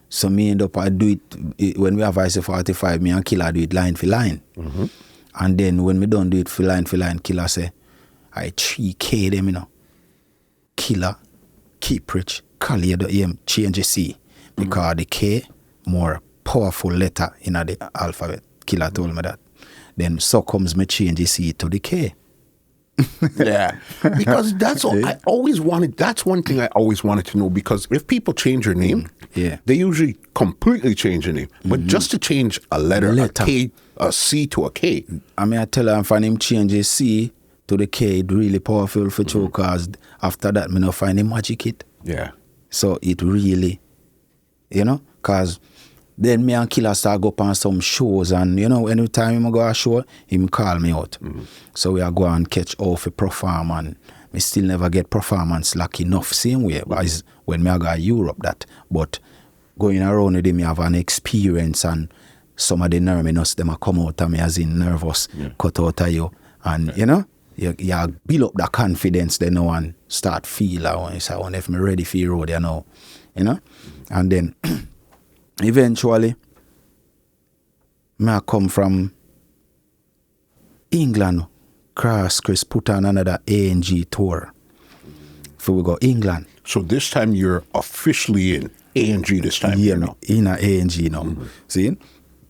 So me end up, I do it, when we have Vice 45, me and Killer do it line for line. And then when we don't do it for line, Killer say, I 3K them, you know. Killer, Keep Rich, Kalado, change the C. Because the K, more powerful letter in the alphabet. Killer told me that. Then so comes me change the C to the K. Yeah, because that's all I always wanted. That's one thing I always wanted to know, because if people change their name, they usually completely change their name. But just to change a letter, a K, a C to a K. I mean, I tell her, if I him change a C to the K, it's really powerful for you, because after that, I not find the magic it. Yeah. So it really, you know, because then me and Killer start go up on some shows, and you know, anytime I go a show, him call me out. So we are go and catch off a perform, and me still never get performance like enough same way. But it's when me I go to Europe that. But going around with him, me have an experience, and some of the nervousness them a come out of me as in nervous, cut out of you. And you know, you build up that confidence then now and start feel I say, I wonder if me ready for the road, you know. And then eventually, I come from England, Chris put on another A&G tour. So we go England. So this time you're officially in A&G this time? Yeah, no, in a A&G now. See?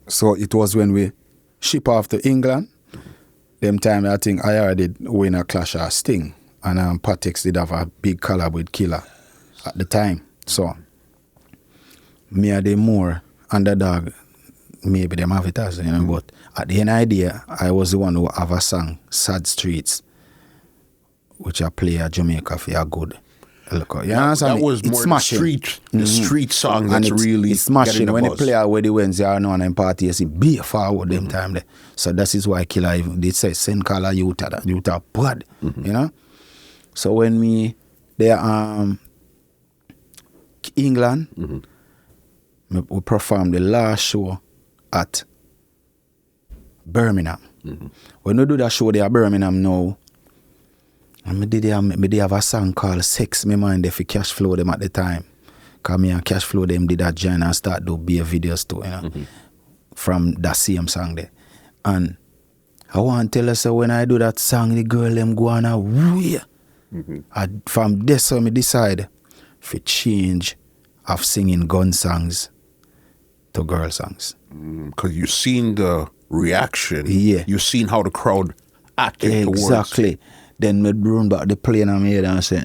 So it was when we ship off to England. Them time I think I already win a clash of Sting. And Patex did have a big collab with Killer at the time. So me are the more underdog, maybe them have it as, you know, but at the end of the day, I was the one who have a song, Sad Streets, which I play at Jamaica for a good. Look, you understand? That was it's more smashing. the street song that's and really it's smashing. When buzz. they play where the Wednesday are now and party, you see, be forward them time there. So that is why Killer even did say, send Kala youth are bad, you know? So when me, they England, we performed the last show at Birmingham. When we do that show there at Birmingham now, and me did have a song called Sex Me Mind if you cash flow them at the time. Because me and cash flow them did that join and start do beer videos too, you know, from that same song there. And I want to tell us when I do that song, the girl them go on a way. And from there, so me decide to change of singing gun songs to girl songs. Because you've seen the reaction. Yeah. You've seen how the crowd acted towards. Exactly. Then me run back the plane and me head and say,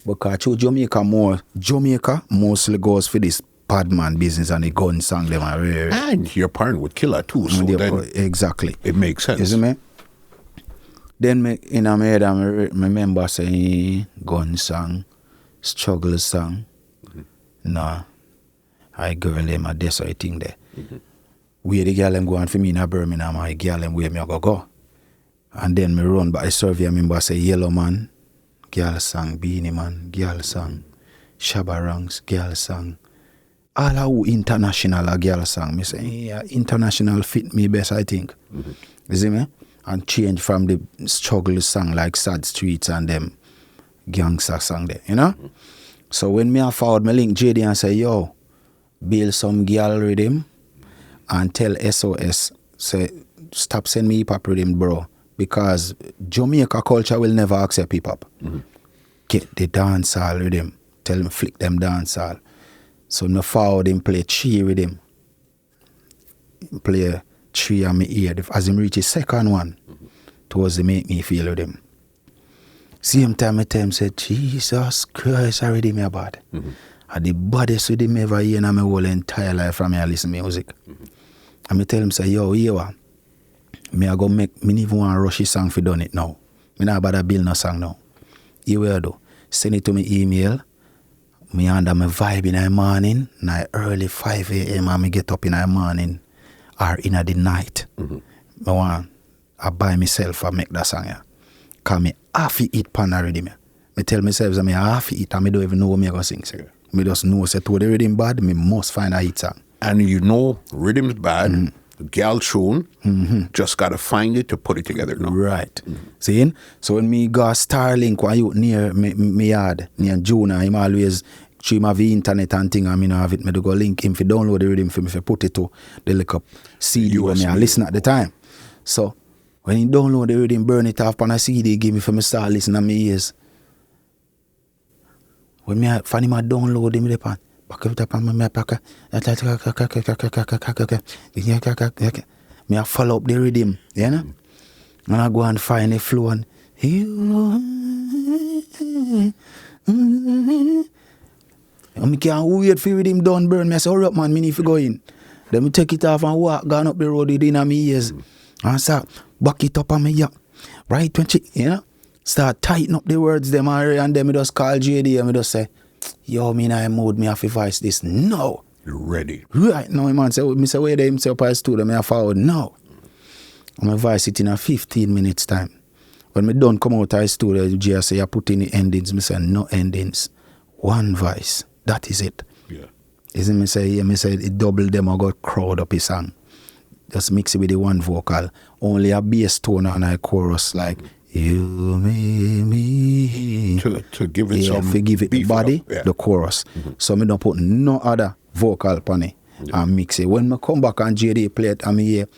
Because Jamaica mostly goes for this padman business and the gun song them are very. And you're partnered with Killer too, so then exactly. it makes sense. You see me? Then me in my head I remember saying gun song, struggle song. Nah. I girl them a this or thing there. Where the girl them going for me in a Birmingham, I girl them where me I go. And then me run by the survey, I remember I say Yellow Man, girl song, Beenie Man, girl song, Shabba Ranks, girl song. All who international a girl song. Me say, yeah, international fit me best, I think. You see me? And change from the struggle song like Sad Streets and them gangster song there, you know? So when me I forward me link JD and say, yo, build some girl rhythm and tell SOS, say, stop sending me hip-hop rhythm, bro. Because Jamaica culture will never accept hip-hop. Get the dancehall rhythm. Tell him flick them dancehall. So no forward him play 3 with him. Play 3 on me ear. As him reach his second one, towards the make me feel with him. Same time I tell him, say, Jesus Christ, I read him about. And the baddest with him ever hear in my whole entire life from me I listen to music. And me tell him, say, yo, here what? Me I go make, me even want to rush his song for done it now. Me not about to build no song now. Here we do. Send it to me email. Me under my vibe in the morning, na early 5 a.m. and me get up in the morning or in the night. I want I buy myself and make that song. Cause me half eat pan already. Me tell myself that me half eat and me don't even know what me going to sing. So. Me just know say to the rhythm bad, me must find a hit song. And you know rhythm's bad, girl tune, just gotta find it to put it together now. Right. See? So when me go Starlink when you near me yard, near Juna, him always stream have the internet and thing and me no have it. Me do go link him for download the rhythm for me for put it to the look up CD when me I listen at the time. So when he download the rhythm, burn it off on a CD, give me for me start listening to me ears. When me find him I download him the pan. Back it up on my pack. Me I follow up the rhythm, you know? And I go and find the flow and I can't wait for rhythm done burn. Me I say, hurry up man, me need to go in. Then me take it off and walk, gone up the road within my ears. And start back it up on me, yeah. Right when she, you know? Start tighten up the words them and then me just call JD and me just say, yo, me in a mood, me have to voice this now. You're ready. Right now, man say, me say, where they him say up at studio, me have forward now. And I voice it in a 15 minutes time. When me done come out of the studio, Jay say, you put in the endings. Me say, no endings. One voice. That is it. Yeah. Isn't me say, yeah, me say, it double them or got crowd up his song. Just mix it with the one vocal. Only a bass tone and a chorus like, you made me. To give it some to give it the body, the chorus. So me don't put no other vocal on it and mix it. When me come back and JD play it, I'm here.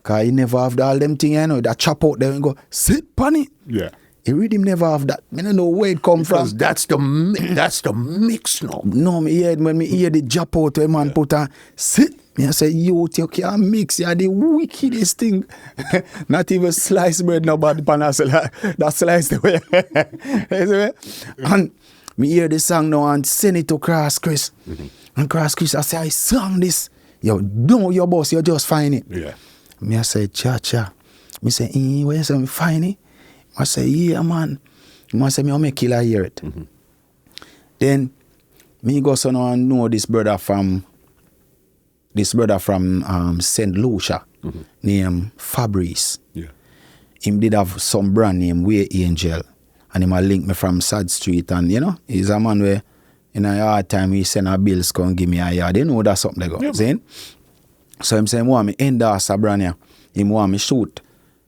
Cause he never have all them things, you know, that chop out there and go, sit on it. Yeah. He really never have that. I don't know where it come Because from. that's the mix now. No, me hear when me hear the chop out where man put on, sit. Me I say, you can't mix, you're the wickedest thing. Not even sliced bread, no bad pan, that sliced the way. And me hear the song now and send it to Cross Chris. And Cross Chris, I say, I sang this. Yo, don't your boss, you just find it. Yeah. Me I say, cha. Me say, where you say me find it? I say, yeah, man. Me I say, me I'll make killer hear it. Then, me go so now and know this brother from St. Lucia named Fabrice. Yeah. Him did have some brand name Way Angel. And him a link me from Sad Street. And you know, he's a man where in a hard time he send a bills come give me a yard. You know that's something they go. Yeah. So him say, want me endorse a brand here. Him want me shoot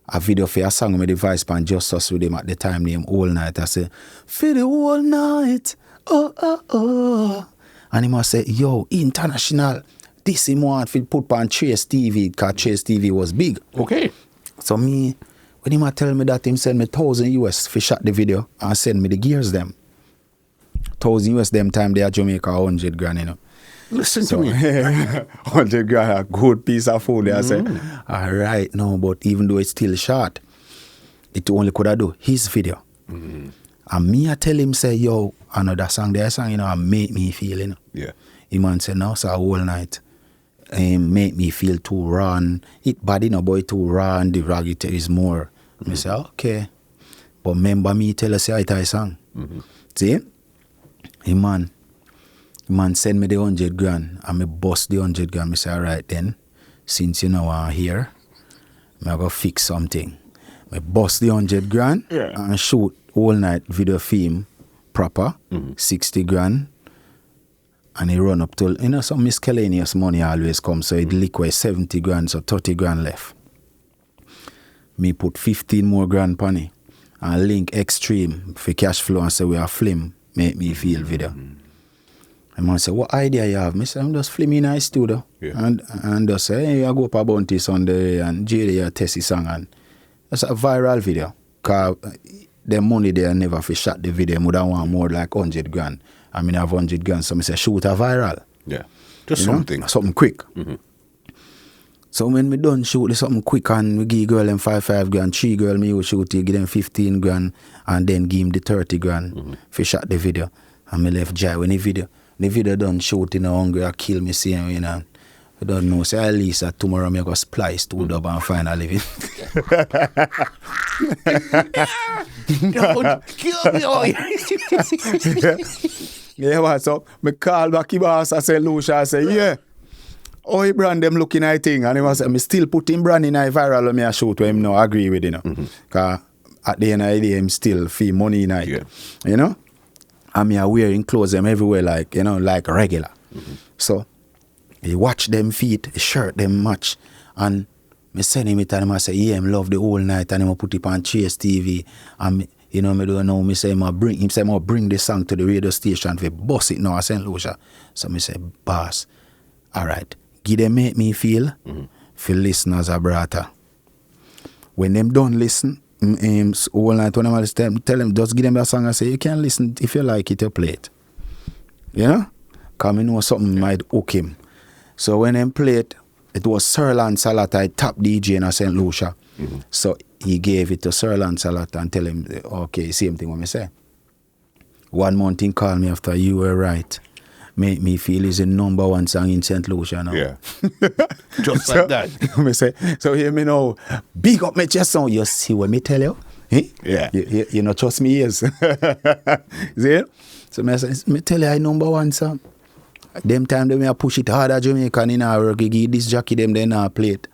a video for a song with the voice pan just us with him at the time named All Night. I say, for the whole night. Oh. And he must say, yo, international. This him want to put on Chase TV because Chase TV was big. Okay. So me, when him tell me that, him send me $1,000 for shot the video and send me the gears them. $1,000 them time they are Jamaica $100,000, you know. Listen to me. $100,000 a good piece of food. I say, all right, no, but even though it's still short, it only could have do his video. And me I tell him say, yo, another song there song, you know, and make me feel, you know. Yeah. He man say, no, so All Night. Make me feel too raw and it body no boy too raw and the ragged is more. I say, okay. But remember me tell us say I song. See? Hey man, Man send me the 100 grand and me bust the 100 grand. Me say, all right then, since you know I'm here, me go fix something. Me bust the 100 grand and shoot all night video film proper, 60 grand. And he run up to, some miscellaneous money always comes, so it liquid 70 grand, so 30 grand left. Me put 15 more grand on it and link extreme for cash flow and say we are film, make me feel video. And man say, what idea you have? Me say, I'm just film in a studio. Yeah. And just say, hey, I go up a bounty Sunday and JD a test the song. And that's a viral video. Because the money there never for shot the video. I would want more like 100 grand. I mean, I have 100 grand. So I say, shoot a viral. Yeah. Just something. Something quick. So when we done shoot something quick and we give girl them 5 grand, 3 girl me will shoot it, give them 15 grand and then give him the 30 grand for shot the video. And me left Jai when the video done shoot in a hungry or kill me same way, I don't know. Say at least tomorrow me go splice to dub and find a living. Don't kill me. Yeah, what's up? Me call back the boss, I say Lucia, I say, yeah. Oh, he brand them looking at thing. And he was me still putting brand in a viral when me a shoot where him no agree with Because at the end of the day, him still fee money in it. Yeah. You know? And me are wearing clothes them everywhere like, like regular. So he watch them feet, he shirt them match. And me send him it and him I say, yeah, him love the whole night and him put it on Chase TV. And me don't know, me say bring the song to the radio station for bust it now at St. Lucia. So me say, boss, all right, give them make me feel for listeners abrata. When them don't listen, all night when I'm tell them, just give them a song and say, you can listen if you like it, you play it. You know? Because I know something might hook him. So when them played, it was Sir Lancelot, top DJ in St. Lucia. So he gave it to Sir Lancelot and tell him, okay, same thing what me say. 1 month he called me after, you were right. Make me feel is the number 1 song in St. Lucia now. Yeah. Just like that. Me say, so hear me now, big up my chest song. You see what me tell you? Eh? Yeah. You know, trust me, yes. See? So me say, me tell you I number 1 song. Them time they me push it harder Jamaican in our work, give this jockey them then play it.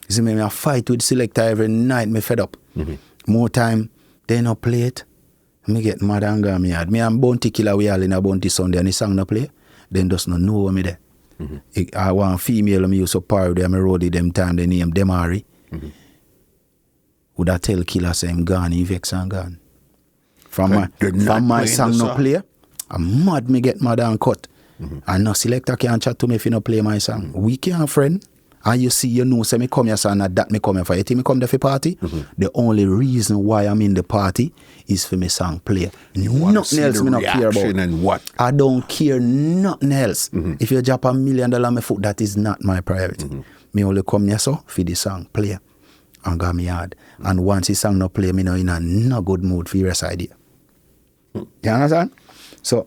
You see me I fight with selector every night, me fed up. More time, they no play it. Me get mad and go me hard. Me and Bounty Killer we all in a Bounty Sunday and the song no play. Then just no know me there. I want female me used to par them roadie them time they name Demari. Would I tell Killer say him gone, he vex and gone. From my song no play, I'm mad me get mad and cut. And no selector can't chat to me if you no play my song. We can't friend. And you see, say me come here, son, and that me come here for. You think me come there for party? The only reason why I'm in the party is for me song play. Nothing else me not care about. And what? I don't care nothing else. If you drop $1 million my foot, that is not my priority. Me only come here so for the song play and go me hard. And once the song no play, me no in a no good mood for your rest idea. You understand? So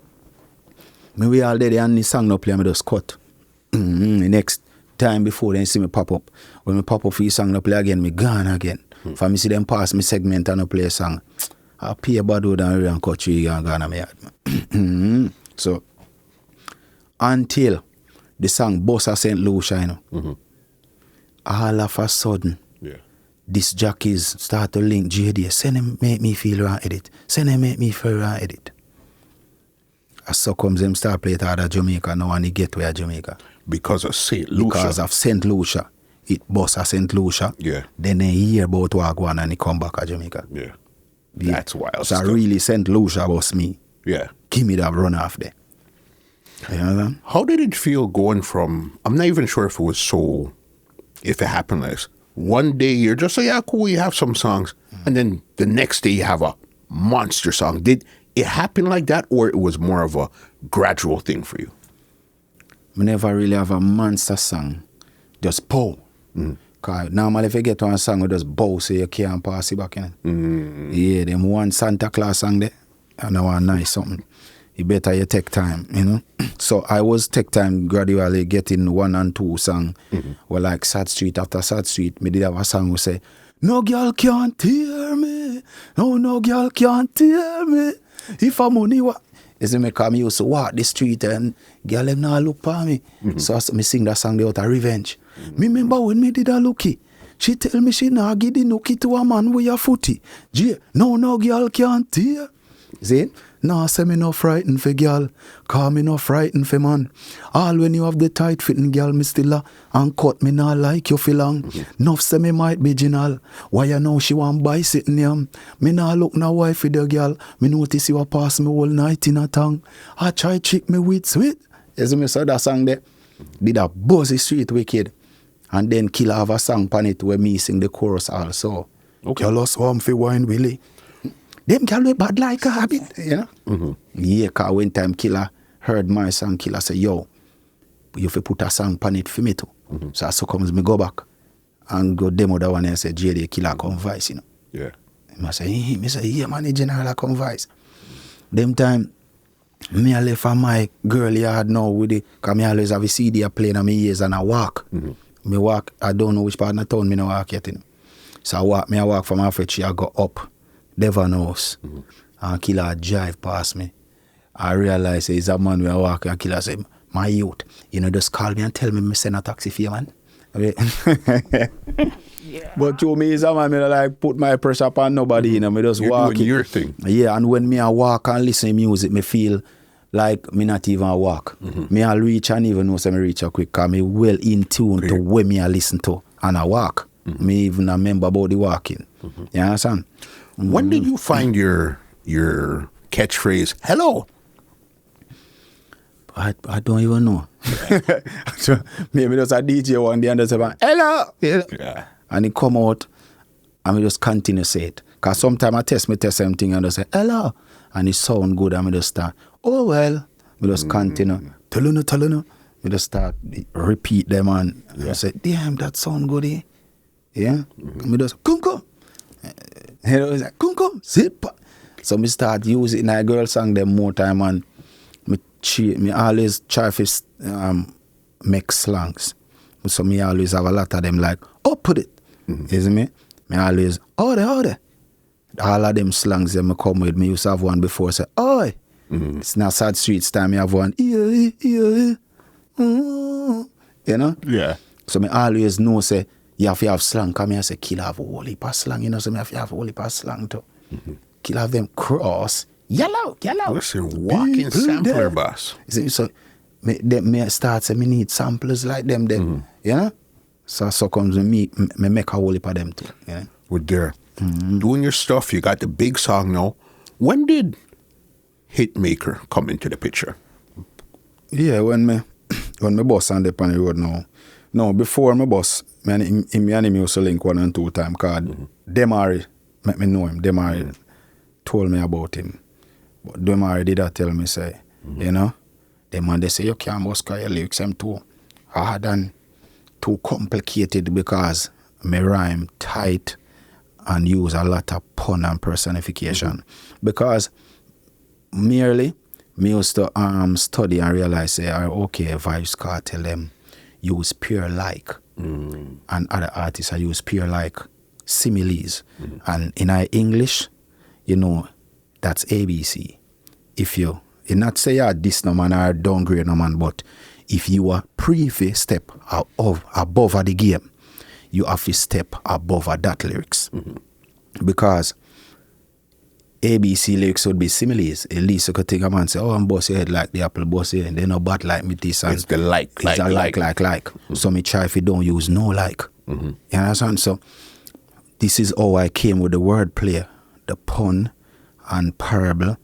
me we all there and the song no play, me just cut. The next time before they see me pop up. When me pop up for the song no play again, me gone again. For me see them pass me segment and no play a song, I pay a bad wood and cut tree and gone on me yard. So until the song Boss of St. Lucia, all of a sudden, this jockeys start to link JD. Send him make me feel raw edit. Send him make me feel raw edit. As so comes them start play it out of Jamaica now and he get where Jamaica. Because of St. Lucia. Because of St. Lucia. It boss of St. Lucia. Yeah. Then they hear about Wagwan and he come back to Jamaica. Yeah. That's wild. So really St. Lucia boss me. Yeah. Give me that run off there. You know that? How did it feel going from, I'm not even sure if it happened like this. One day you're just like, yeah, cool, you have some songs. And then the next day you have a monster song. Did it happen like that, or it was more of a gradual thing for you? I never really have a monster song. Just bow. Because normally if you get one song, you just bow so you can't pass it back in. Yeah, them one Santa Claus song there, and I want nice something. You better you take time, you know. So I was take time gradually getting 1 and 2 song. Well, like Sad Street after Sad Street, me did have a song who say, no girl can't hear me. No girl can't hear me. If I money, You see me, because I used to walk the street and girl them now look for me. So me sing that song there out of revenge. Me remember when me did a lookie. She tell me she nah give the nookie to a man with a footy. No girl can't hear. See? Nah, say me no frightened for girl. Cause me no frightened for man. All when you have the tight fitting girl, me still and cut me nah like you feel long. Nuff say me might be general. Why you know she want buy sitting here? Me nah look na wife with the girl. Me notice you a pass me all night in a tongue. I try trick me with sweet. You see me saw that song there? Did a buzzy street wicked. And then Killer have a song pan it where me sing the chorus also. Okay. Girl us home for wine Willie. Them girl we bad like a habit, you know? Yeah, cause when time Killer heard my song, Killer say, yo, you have to put a song pan it for me too. So comes me go back and go demo that one and say, JD Killer come voice, you know? Yeah. I say, yeah, man, the general come voice. Them time, me I left for my girl yard now with it, cause me always have a CD playing on my ears and I walk. Me walk, I don't know which part of the town me no walk yet, you know? So I walk from halfway tree, I go up Devon House. And Killer drive past me. I realize he's a man where I walk and Killer say, my youth, you know, just call me and tell me send a taxi for you, man. But to me, is a man, me not like put my pressure upon nobody, you know, me just You're walk. doing your thing. Yeah, and when me I walk and listen to music, me feel like me not even walk. Me I reach and even know say me reach quick because me well in tune to where me I listen to and I walk. Me even remember about the walking. You understand? When did you find your catchphrase, hello? I don't even know. So, maybe there's a DJ one day and they say, hello! Yeah. And it come out and we just continue to say it. Because sometimes I test something and they say, hello. And it sound good and we just start, oh well. We just continue. Tell we just start repeat them and I say, damn, that sound good, eh? Yeah? We just, come. You know, it's like, come, sit. So me start using in a girl song them more time and me always try to make slangs. So me always have a lot of them like, oh, put it. You see me? Me always, order. All of them slangs that me come with, me used to have one before, say, oi. It's not sad streets time, me have one, yeah. You know? Yeah. So me always know, say, you have to have slang. Come here, say, Killer have a whole heap of slang, you know, so me have to have a whole heap of slang too. Killer have them cross, yellow. Listen, walking sampler boss. See, so me start say me need samplers like them then. You know? So comes me make a whole heap of them too. You know? With there. Doing your stuff, you got the big song now. When did Hitmaker come into the picture? Yeah, when me boss on the road now. No, before my boss, me and him used to link 1 and 2 times card. Demari, make me know him. Demari told me about him. But Demari did tell me, say, you know, the man they say you can't boss your lyrics them too hard and too complicated because me rhyme tight and use a lot of pun and personification. Because merely me used to study and realize say, okay, Vibes Cartel them use pure like and other artists I use pure like similes. And in our English, you know, that's ABC. If you not say you this no man or downgrade no man, but if you are previous step above the game, you have to step above that lyrics. Because ABC lyrics would be similes. At least you could think a man say, oh, I'm boss your head like the apple boss here, and they no bad like me this. And it's the like. So me try if you don't use no like. You understand? So this is how I came with the wordplay, the pun and parable.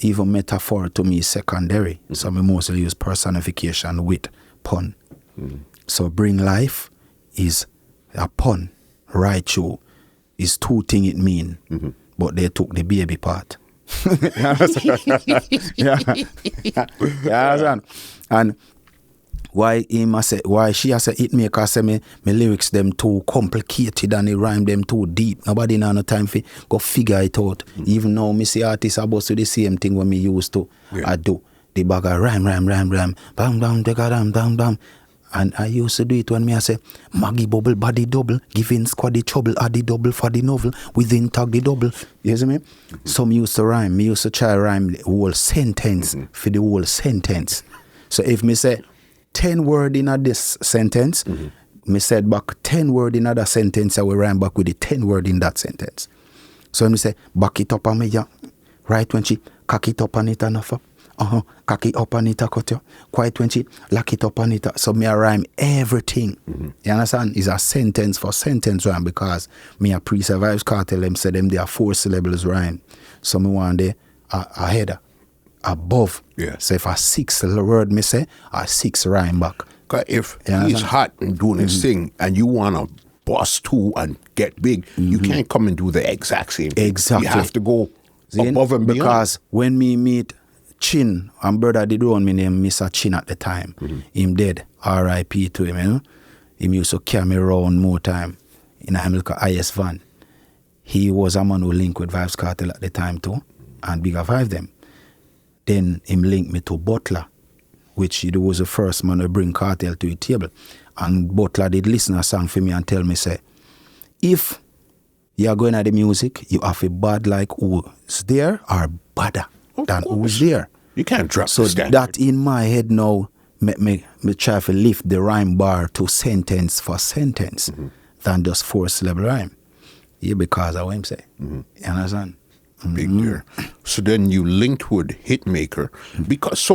Even metaphor to me is secondary. So me mostly use personification with pun. So bring life is a pun. Raichu is 2 things it mean. But they took the baby part. Yeah. And why she has a Hitmaker say me lyrics them too complicated and the rhyme them too deep. Nobody now no time for go figure it out. Even now me see artists about to the same thing when me used to I do. The bag of rhyme, bam, bam, take a bam. And I used to do it when me I say, Maggie bubble, body double, giving squad the trouble, add the double for the novel, within tag the double. You see me? Some used to rhyme. Me used to try rhyme the whole sentence for the whole sentence. So if me say 10 word in a this sentence, me said back 10 word in another sentence, I will rhyme back with the 10 word in that sentence. So me say, back it up on me, yeah. Right when she cock it up on it enough up. Cock it up on it, cut you. Quiet when she lock it up on it. So me I rhyme everything. You understand? It's a sentence for sentence rhyme because me a pre-survives cartel them say them they are 4 syllables rhyme. So me want the a header above. Yeah. So if a 6 word me say, a 6 rhyme back. Cause if he's hot and doing his thing and you wanna bust too and get big, you can't come and do the exact same thing. Exactly. You have to go above and beyond. Because when me meet Chin, and brother did run me name Mr. Chin at the time. Him dead. R.I.P. to him, you know. Him used to carry me around more time in a Hamilton IS van. He was a man who linked with Vibes Cartel at the time too, and Bigger Vibe them. Then him linked me to Butler, which he was the first man to bring Cartel to the table. And Butler did listen a song for me and tell me, say, if you are going at the music, you have a bad like who's there or badder than who's there. You can't drop so the standard. that in my head now, me try to lift the rhyme bar to sentence for sentence than just 4 syllable rhyme. Yeah, because of what I'm saying. You understand? Big deal. So then you linked with Hitmaker because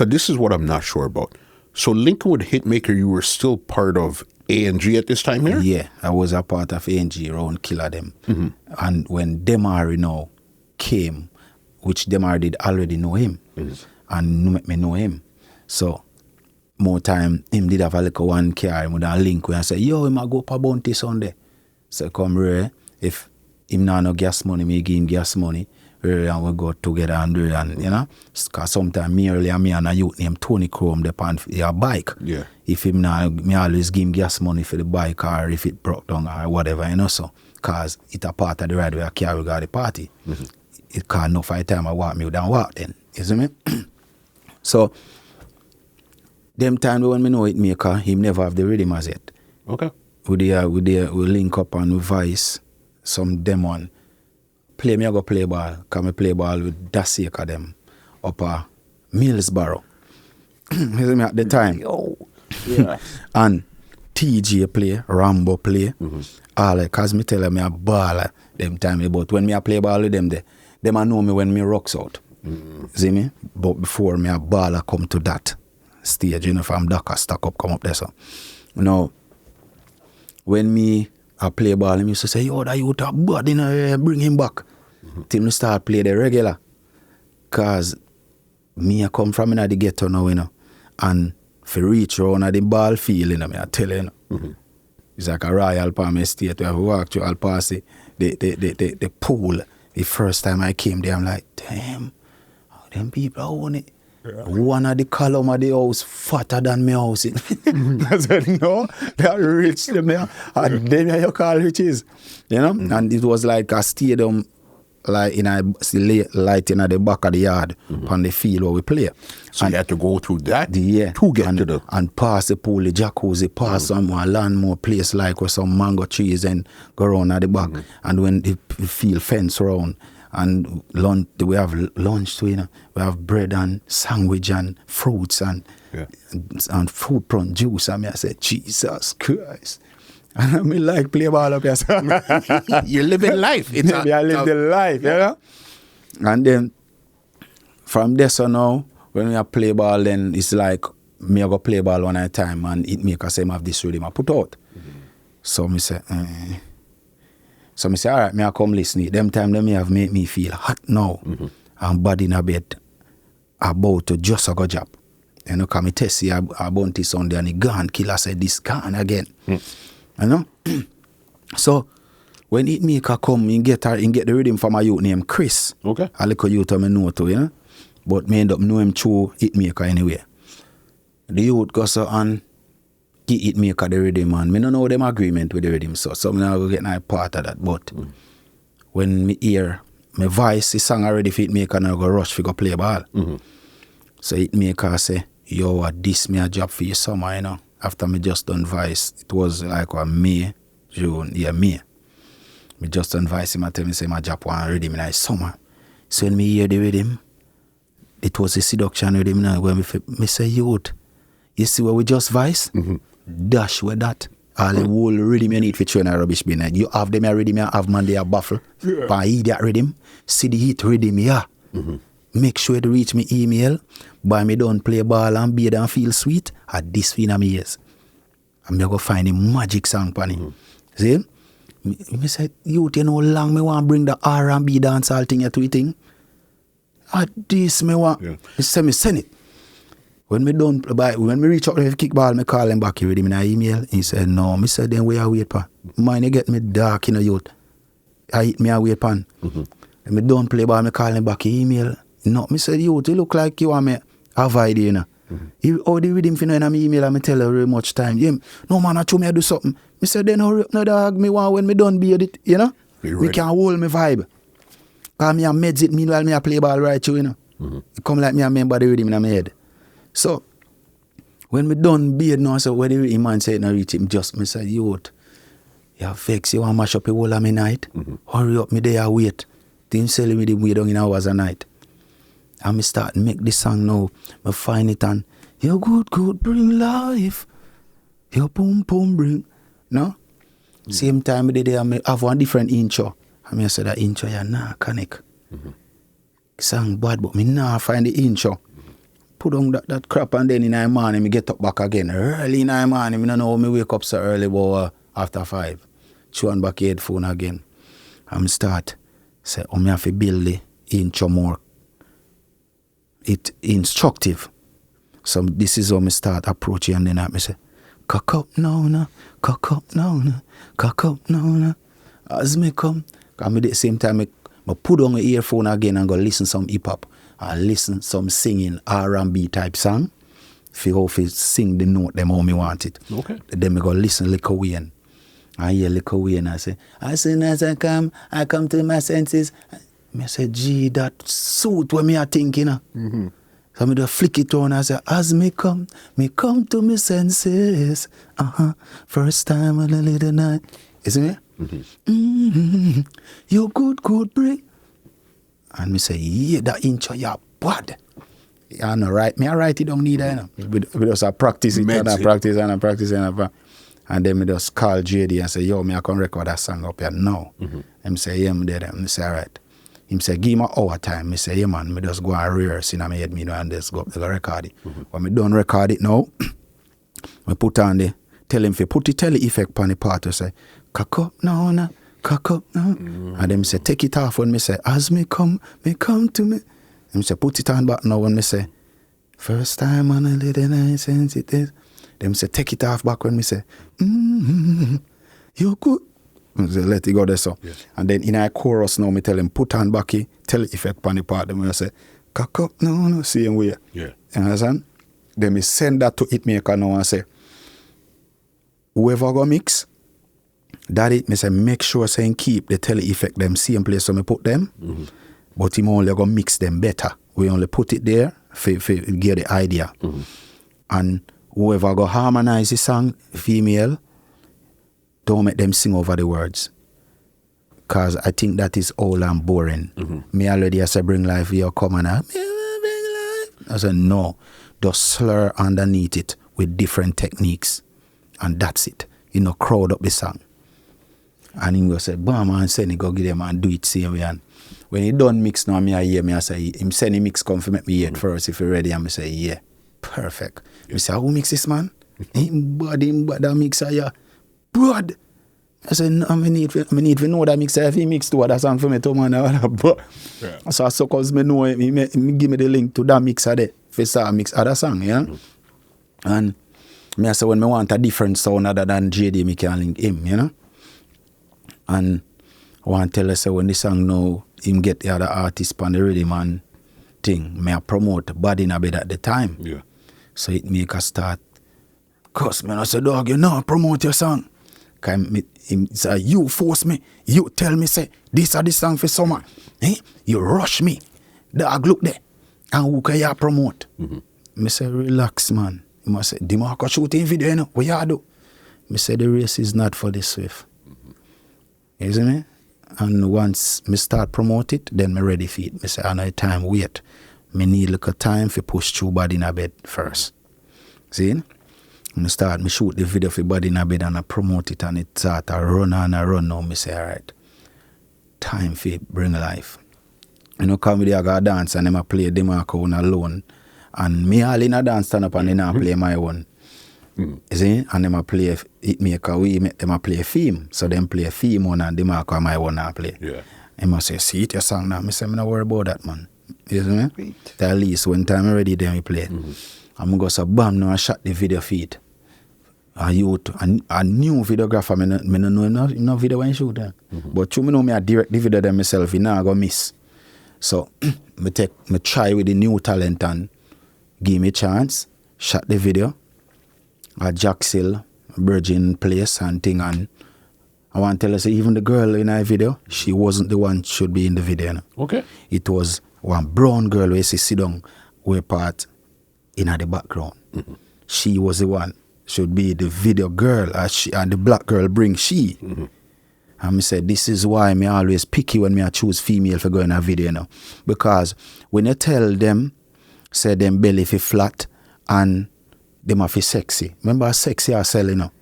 this is what I'm not sure about. So linking with Hitmaker, you were still part of A&G at this time here? Yeah, I was a part of A&G around Killer them. And when Demari now came, which Demari did already know him, and make me know him. So more time, him did have a little one car, him would have link with and say, yo, him a go for bounty Sunday. So come here, if him not no gas money, me give him gas money, and we go together and do it, and you know, because sometimes me and a youth named Tony Chrome depend on your bike. Yeah. If him not, me always give him gas money for the bike or if it broke down or whatever, you know, so, because it's a part of the ride where I carry go to the party. It can't no fight time I walk me down walk then. You see me? So them time when me know Hitmaker, him never have the rhythm as yet. Okay. We link up and we voice some demon. Play me I go play ball. Cause me play ball with Dasika them up a Millsboro. You see me at the time. Yo. Yeah. And TJ play, Rambo play. All that, cause me tell them me a baller them time but when me a play ball with them them a know me when me rocks out. See me? But before me a baller come to that stage, you know, from Dakar stack up come up there so. Now when me a play ball, him used to say, yo, that you talk bad, you know, bring him back. Till me start play the regular. Cause me I come from in the ghetto now, you know. And for reach around the ball field, you know, me I tell you, it's like a Royal Palm Estate where we walk through I'll pass the pool. The first time I came there, I'm like, damn, them people own it. One of the column of the house fatter than my house. I said, no, they're rich. And then you call riches. You know? And it was like a stadium, like in a light in the back of the yard on the field where we play. So you had to go through that to get to the... And pass the pool, the jacuzzi, pass some land more place like with some mango trees and go around at the back. And when the field fence around, and lunch, we have lunch too, you know. We have bread and sandwich and fruits and fruit prawn juice. And I said, Jesus Christ. And I mean, like play ball up here. You're living life. I live the life, you know. And then from there so now, when we play ball, then it's like me I go play ball one at a time and Hitmaker say I have this rhythm I put out. So me say, So I say, all right, me I come listen. Them time they may have made me feel hot now. And body in a bed about to just a go job. You know, come me test see a bounty Sunday and he gone. Killer said this gone again. You know? So when Hitmaker come, he get the rhythm from a youth named Chris. Okay. A little youth I know too, you know. But me end up know him through Hitmaker anyway. The youth go so and Hitmaker the rhythm, man. Me don't know them agreement with the rhythm, so me not go get no part of that. But when me hear my voice, the song already for Hitmaker, and I go rush for go play ball. So Hitmaker say, yo, this me a job for you summer, you know. After me just done Vice, it was like May, June, May. Me just done Vice, him and tell me say my job one rhythm in the summer. So when me hear the rhythm, it was a seduction rhythm now. When me say, youth, you see where we just Vice? Dash with that. All the whole rhythm you need for train a rubbish bin. You have them a rhythm, you have Monday a buffle. Yeah. But I that rhythm, see the hit rhythm, yeah. Make sure to reach me email. Buy me don't play ball and bathe and feel sweet. At this fin me ears. I'm going to find a magic song for me. See? Me say, youth, you know how long me want to bring the R&B dancehall thing to it thing? At this me want. Yeah. Me say me send it. When me reach out to the kickball, me call him back. He read him in an email. He said, no. Me said, then where I wait pan? Mine get me dark in the youth. I hit me a wait pan. Me don't play ball, me call him back. He email. No, me said, youth, you look like you want me avoid you, know. He already read him for in my email and me tell her very much time. Yeah, no man, I told me I do something. Me said, then hurry up, no dog, me want when me done beard it, you know? Me can hold me vibe. Cause me a meds it meanwhile me a play ball right you know? It come like me a remember the rhythm in my head. So, when me done beard now, so when the man said no reach him, just me said, youth, you vex, you want to mash up the whole of me night? Hurry up, me there wait. Then sell me the way down in hours a night. And me start make this song now. Me find it and your good bring life. Your boom bring. No? Same time me there I have one different intro. And me say that intro nah connect. Song bad but me nah find the intro. Put on that crap and then in the morning me get up back again. Early in the morning, me don't know how me wake up so early but after 5. Chew back headphone again. And me start say me have to build the intro more. It instructive. So this is how me start approaching and then I say, cock up no, cock up no, cock up no. As me come, and at the same time I put on my earphone again and go listen some hip hop and listen some singing R&B type song. Figure how to sing the note them how me want it. Okay. Then I go listen Little Wayne. I hear Little Wayne I say, as soon as I come to my senses. I say, gee, that suit what me a thinking. So I just flick it on and I say, as me come to my senses. First time on a little night. Isn't it? You good bring. And me say, yeah, that intro, yeah, bad. Yeah, no, right. Me I write it down neither, you know. We just practice it and I practice and I practice and then me just call JD and say, yo, me I can record that song up here now. And say, yeah, me there. And say, all right. Him say, give me an hour time. Me say, yeah man, me just go and rehearse in my head, me know, and just go up to record it. When me done record it now, me put on the, tell him to put the tele effect on the part, say, cock up now, cock up now. And then me say, take it off when me say, as me come to me. And me say, put it on back now when me say, first time on a little night since it is. Then me say, take it off back when me say, you good. Let it go there so. Yes. And then in a chorus now, me tell him, put on back tell it effect on the part. Then I say, cock up, no, same way. Yeah. You understand? Then me send that to Hitmaker now and say, whoever go mix, that it, me say, make sure saying keep the tele effect them same place so me put them. But him only go mix them better. We only put it there for get the idea. And whoever go harmonize the song, female, don't make them sing over the words. Because I think that is old and boring. Me already I say bring life here, come on. I said no. Just slur underneath it with different techniques. And that's it. You know, crowd up the song. And he go say, bam, and send it, go get them and do it same way. And when he done mix now, me I hear me I say, him send him mix come for make me hear it first if you ready. And I say, yeah, perfect. Me say, who mix this man? Him bad that mixer, yeah. Blood. I said, no, I need to know that mixer. If he mix to that song for me, too, man. But so cause me know, he give me the link to that mixer there. For start mix other song, yeah. And me I say, when me want a different sound other than JD, me can link him, you know. And I want to tell you, say, when the song now, him get the other artist on the rhythm and thing, me I promote Body in a bed at the time. Yeah. So it make a start. Cause me I say, dog, you know, promote your song. Him say, you force me. You tell me, say, this are the song for summer. You rush me. Dog, look there. And who can you promote? Me say, relax, man. He must say, DeMarco shooting video, you know. What you do? Me say, the race is not for the swift. You see me? And once me start promote it, then me ready for it. Me say, I know time wait. Me need little time for push through body in a bed first. See? Me shoot the video for body in a bed and I promote it and it start to run and I run now. Me say, alright, time for bring life. You know, come with the other dance and them a play DeMarco on alone. And me all in a dance stand up and then I play my own. You see? And them a play Hitmaker, we make them a play theme. So them play theme one and DeMarco my one I play. Yeah. He must say, see it your song now. Me say, me not worry about that, man. You see me? Great. At least when time ready, then we play. I'm going to say, bam, now I shot the video feed. A new videographer, me no know no video when you shoot there. But you know me I direct the video them myself, you know I go miss. So me try with the new talent and give me a chance, shot the video at Jacksil, Virgin Place and thing, and I want to tell us even the girl in our video, she wasn't the one should be in the video. You know? Okay. It was one brown girl where she sit down way part in the background. She was the one should be the video girl and the black girl bring she. And me said, this is why me always picky when me I choose female for going in a video, you know. Because when you tell them, say them belly fi flat and them are fi sexy. Remember sexy are selling, you know.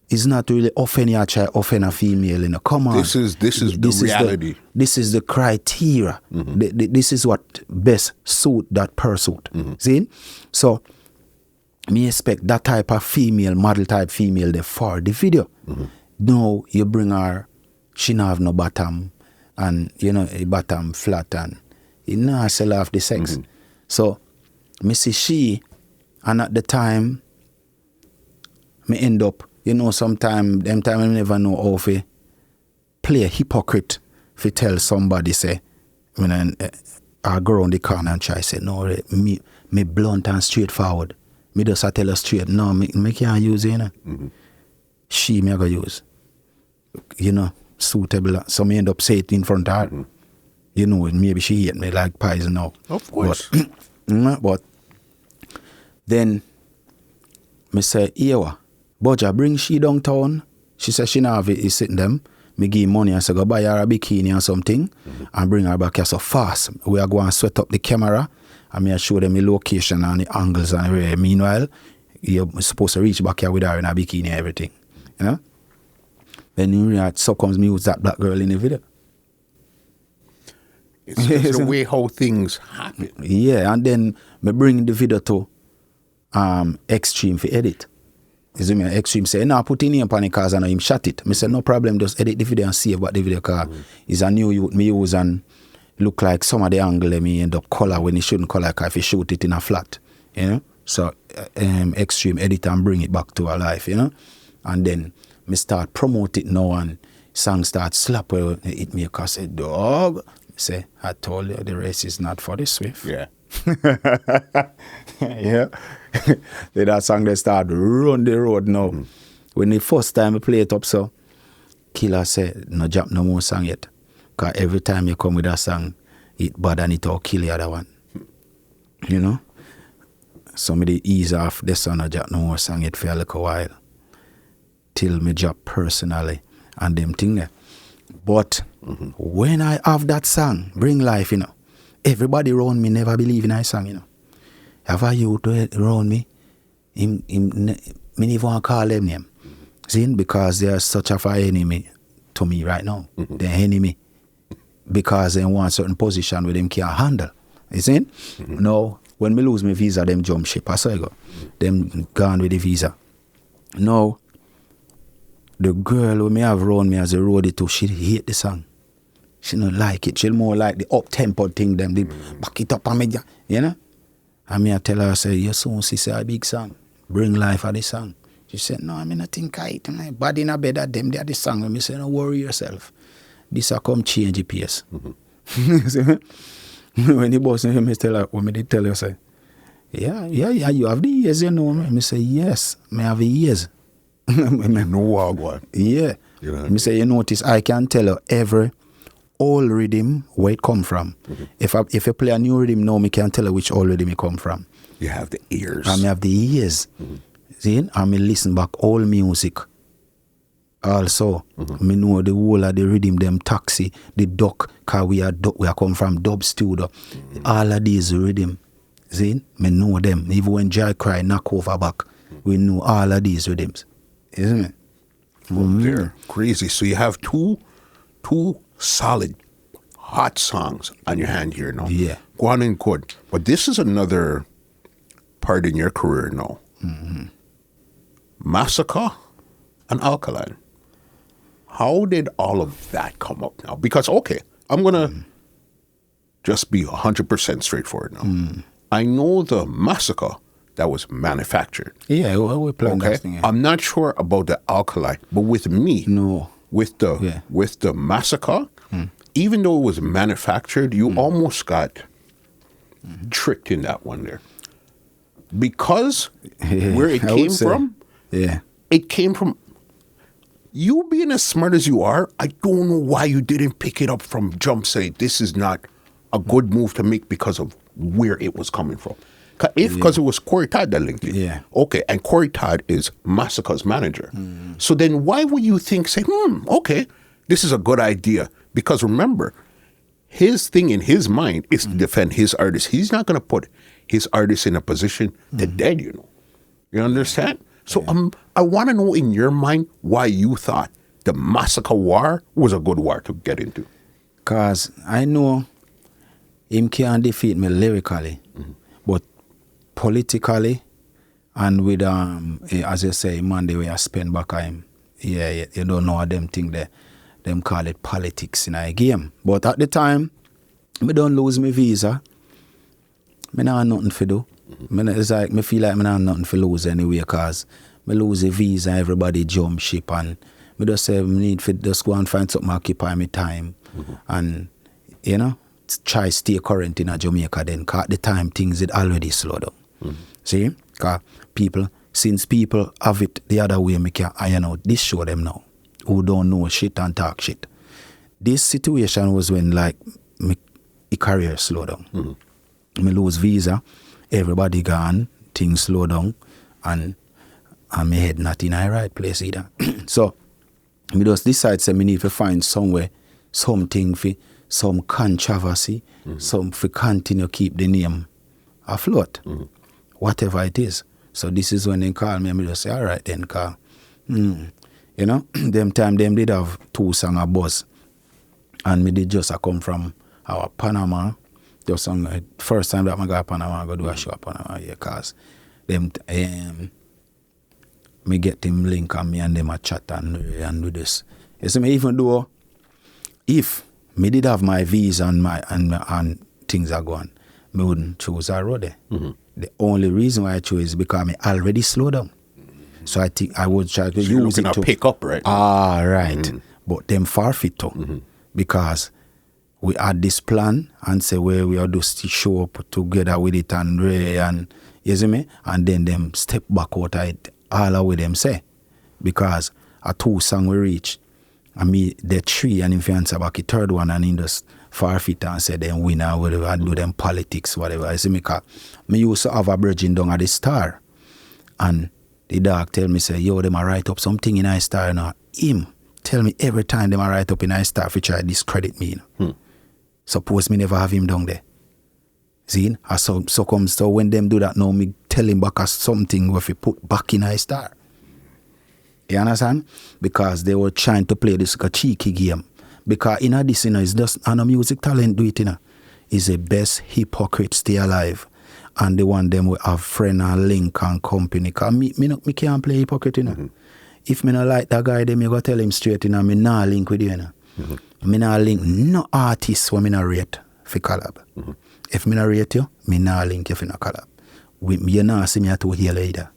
It's not really often you try offend a female, you know. Come on. This is the reality. This is the criteria. This is what best suit that pursuit. See? So me expect that type of female, model type female there for the video. No, you bring her, she not have no bottom, and you know, a bottom flat, and you know, sell off the sex. So, me see she, and at the time, me end up, you know, sometime, them time I never know how to play a hypocrite if you tell somebody, say, when I go around the corner and try say, no, me blunt and straightforward. Me just tell her straight, no, me can't use it, you know. She me I go use. You know, suitable. So me end up saying it in front of her. You know, maybe she hate me like poison now. Of course. But then me say, Ewa, Boja, bring she downtown. She said she not have it, sitting them. Me give money and say go buy her a bikini or something and bring her back here so fast. We are going to sweat up the camera and me I show them the location and the angles and everything. Meanwhile, you're supposed to reach back here with her in a bikini and everything. You know? Then you realize, so comes me with that black girl in the video. It's the way how things happen. Yeah, and then me bring the video to Extreme for edit. You see me? Extreme say, no, put in here upon the cars and him shot it. Me say, no problem, just edit the video and save what the video car is a new youth me use and look like some of the angle me end up color when he shouldn't color if he shoot it in a flat. You know? So Extreme edit and bring it back to our life, you know? And then me start promote it now and song start slap where Hitmaker say, dog. Say, I told you the race is not for the swift. Yeah. Yeah. Then that song they start run the road now. When the first time I play it up, so Killer said, no drop no more song yet. Because every time you come with that song, it bad and it all kill the other one. You know? So me they ease off the song, no drop no more song yet for a little while. Till me drop personally and them thing there. But when I have that song, Bring Life, you know, everybody around me never believe in that song, you know. Have a youth around me, me never want to call them name. See, because they are such a fire enemy to me right now. They're enemy. Because they want certain position where them can't handle. You see? Now, when me lose my visa, them jump ship. I saw you go. Them gone with the visa. Now, the girl who me have around me as a roadie too, she hate the song. She don't like it. She more like the up-tempo thing, them, they back it up and me, you know? And me I tell her, I say, you soon see say a big song. Bring life of the song. She said, no, I mean, I think I eat my body in a bed at them, they are the song. And me say, don't worry yourself. This will come change the pace. When the boss me tell her, when me they tell her, say, yeah, you have the years, you know. Me say, yes, me have the years. No what? Yeah. You know Me say, you notice, I can tell her every old rhythm where it come from. If you play a new rhythm now, me can tell you which old rhythm it come from. You have the ears. I have the ears. See? I listen back all music. Also, me know the whole of the rhythm, them taxi, the duck, cause we are come from dub studio. All of these rhythm. See? Me know them. Even when Jai Cry knock over back, we know all of these rhythms. Isn't it? They're crazy. So you have two solid, hot songs on your hand here now. Yeah. Go on and good. But this is another part in your career now. Masicka and Alkaline. How did all of that come up now? Because, okay, I'm going to just be 100% straightforward now. I know the Masicka that was manufactured. Yeah, we plan Okay, that thing. Yeah. I'm not sure about the Alkaline, but with me, No. with the Masicka, even though it was manufactured, you almost got tricked in that one there. Because where it came from, it came from you being as smart as you are. I don't know why you didn't pick it up from jump, say this is not a good move to make because of where it was coming from. Because it was Corey Todd that linked it. Yeah. Okay, and Corey Todd is Masicka's manager. So then why would you think, say, okay, this is a good idea? Because remember, his thing in his mind is to defend his artist. He's not going to put his artist in a position to dead, you know. You understand? So I want to know in your mind why you thought the Masicka war was a good war to get into. Because I know him can't defeat me lyrically, but politically and with, as you say, Monday where I spend back on him, you don't know how them think there. Them call it politics in a game. But at the time, me don't lose my visa. Me not have nothing to do. It's like, me feel like me not have nothing to lose anyway, because me lose a visa, everybody jump ship, and me just say me need to just go and find something to occupy my time. And, you know, try stay current in a Jamaica then, because at the time things had already slowed down. See? Because since people have it the other way, me can iron out this show them now, who don't know shit and talk shit. This situation was when, like, my career slowed down. Me lose visa, everybody gone, things slow down, and my head not in the right place either. So, me just decide say me need to find somewhere, something for some controversy, some for continue keep the name afloat, whatever it is. So this is when they call me and me just say, all right then, call. You know, them time them did have 2 songs a buzz, and me did just come from our Panama. Just first time that I go to Panama, I go do a show at Panama, because them me get them link and me and them a chat and do this. You see me, even though if me did have my visa and things are going, me wouldn't choose a road there. The only reason why I chose is because me already slowed down. So I think I would try to use it to pick up, right? Right. But them forfeit too. Because we had this plan and say where we are just to show up together with it and you see me? And then them step back out of it all the way them say. Because a 2 song we reach, and me the 3 and if you answer back the 3rd one and in just forfeit and say them win or whatever and do them politics, whatever. You see me? Cause me used to have a bridging down at the Star, and the dog tell me say, yo, them a write up something in I Star now. Him tell me every time them a write up in I Star for try discredit me. Suppose me never have him down there. See? So comes so when them do that now, me tell him back as something where he put back in I Star. You understand? Because they were trying to play this like a cheeky game. Because in this, it's just and a music talent do it, is the best hypocrite stay alive. And the one them will have friend and link and company. Because me can't play hypocrite, If me not like that guy, then me go tell him straight, me not link with you, Me not link no artist when me not rate for collab. If me not rate you, me not link you for no collab. You not see me at all heal either.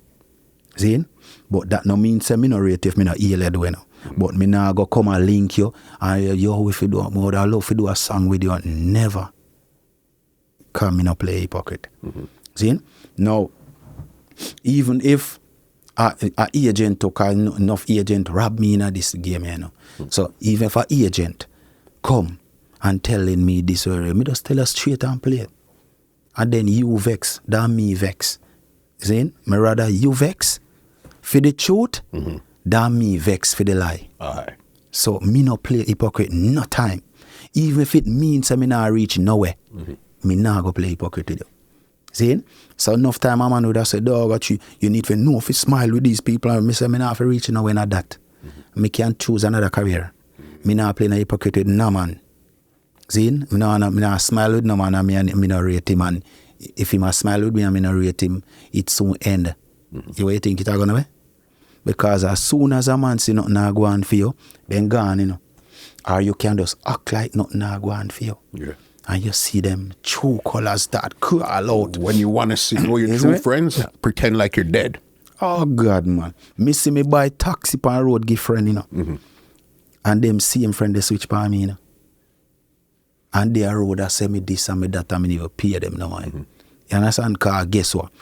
See? But that no means say me not rate if me not heal you, But me not go come and link you and yo, if you do more, I love to do a song with you. Never. Because me not play hypocrite. See? Now, even if a agent took enough agent rob me in this game, So even if an agent come and telling me this or me just tell her straight and play it. And then you vex, than me vex. See? Me rather you vex for the truth than me vex for the lie. Aye. So me no play hypocrite no time. Even if it means I me not reach nowhere, me not go play hypocrite with you. See? So enough time a man would have said, dog, what you need to know if you smile with these people, and me say me not have to reach nowhere not that. Me can't choose another career. Me not play no hypocrite with no man. See? Me not smile with no man and me not rate him, and if he must smile with me and me not rate him, it soon end. You what you think it's gonna be? Because as soon as a man see nothing go on for you, then gone, you know. Or you can just act like nothing go on for you. Yeah. And you see them true colors start crawl out. When you want to know your true friends, pretend like you're dead. Oh God, man. Me see me buy taxi on road give friend, you know. And them same friend they switch by me, you know. And they road I say me this and me that and me never pay them no man. You understand? Cause guess what?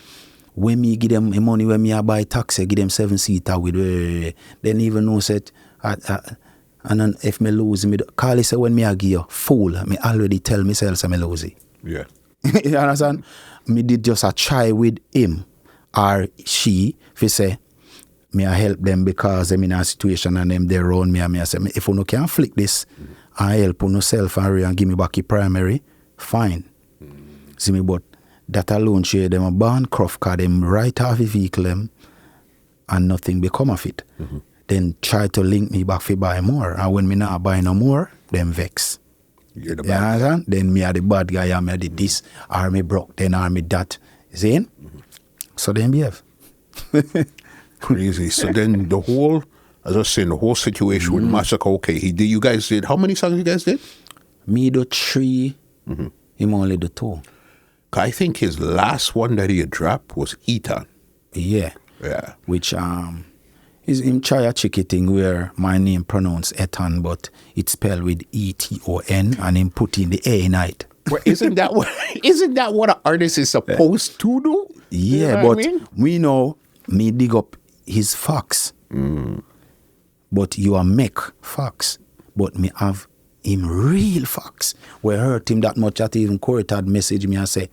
When me give them money when me I buy taxi, give them 7-seater with then even know said and then if me lose me Carly say when me I give you fool, me already tell myself say me lose it. Yeah. You understand? Me did just a try with him or she if you say me I help them because I'm in a situation and them they around me and me I say if you no can flick this and help on yourself and give me back your primary, fine. See me, but that alone show them a bankrupt cause them right off the vehicle them and nothing become of it. Then try to link me back for buy more. And when me not buy no more, them vex. You're the You bad. understand? Then me are the bad guy and me are the this, or me broke, then or me that. See? So then behave. Crazy. So then the whole, as I was saying, the whole situation with Masicka, okay, you guys did, how many songs you guys did? Me do 3, him only do 2. I think his last one that he had dropped was Eton. Yeah. Yeah. Which is him try a tricky thing where my name pronounced Eton, but it's spelled with E-T-O-N and him put in the A in it. Well, isn't that what an artist is supposed to do? Yeah, You know but what I mean? we know me dig up his facts. But you are make facts. But me have him real facts. We hurt him that much that even Corey had message me and say,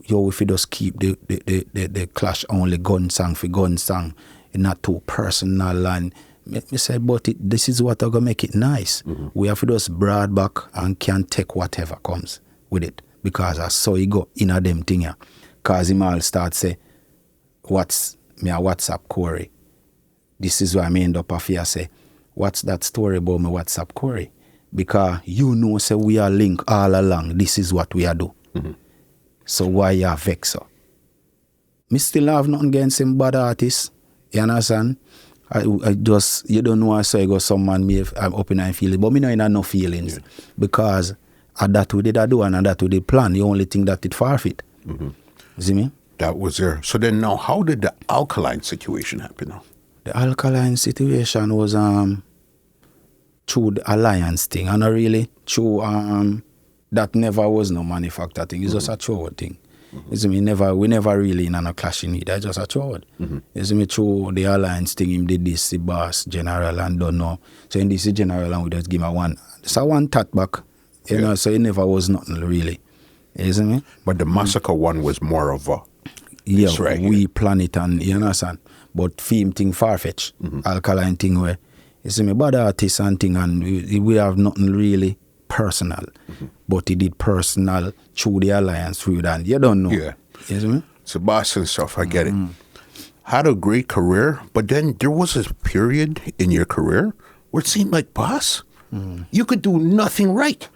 yo, if you just keep the clash only gun song for gun song, not too personal, and me said, but this is what I'm gonna make it nice. We have to just broad back and can take whatever comes with it. Because I saw he go in a them thing here. Cause him all start say, what's me a WhatsApp Corey? This is why I end up off here say, what's that story about my WhatsApp Corey? Because you know say we are linked all along. This is what we are do. So why you vex so? Me still have nothing against him bad artist. You understand? I just, you don't know I say I got some man me I'm up in my feelings, but me know in no feelings. Because that we did I do and that we did plan. The only thing that it forfeit. See me? That was there. So then now, how did the Alkaline situation happen now? The Alkaline situation was through the alliance thing, and not really through that never was no manufacturer thing. It's just a forward thing. You see me? We never really in a clashing with. That's just a forward. You see me? Through the alliance thing, him did this, the boss, general, and don't know. So in this general, and we just give him one. So one tat back. You know, so it never was nothing really. You see me? But the Masicka one was more of a right, we plan it and you understand. But film thing far-fetched. Alkaline thing where you see me bad artist and thing and we have nothing really personal. But he did personal through the alliance through that. You don't know. Yeah. You see me? It's a boss and stuff, I get it. Had a great career, but then there was a period in your career where it seemed like, boss, you could do nothing right.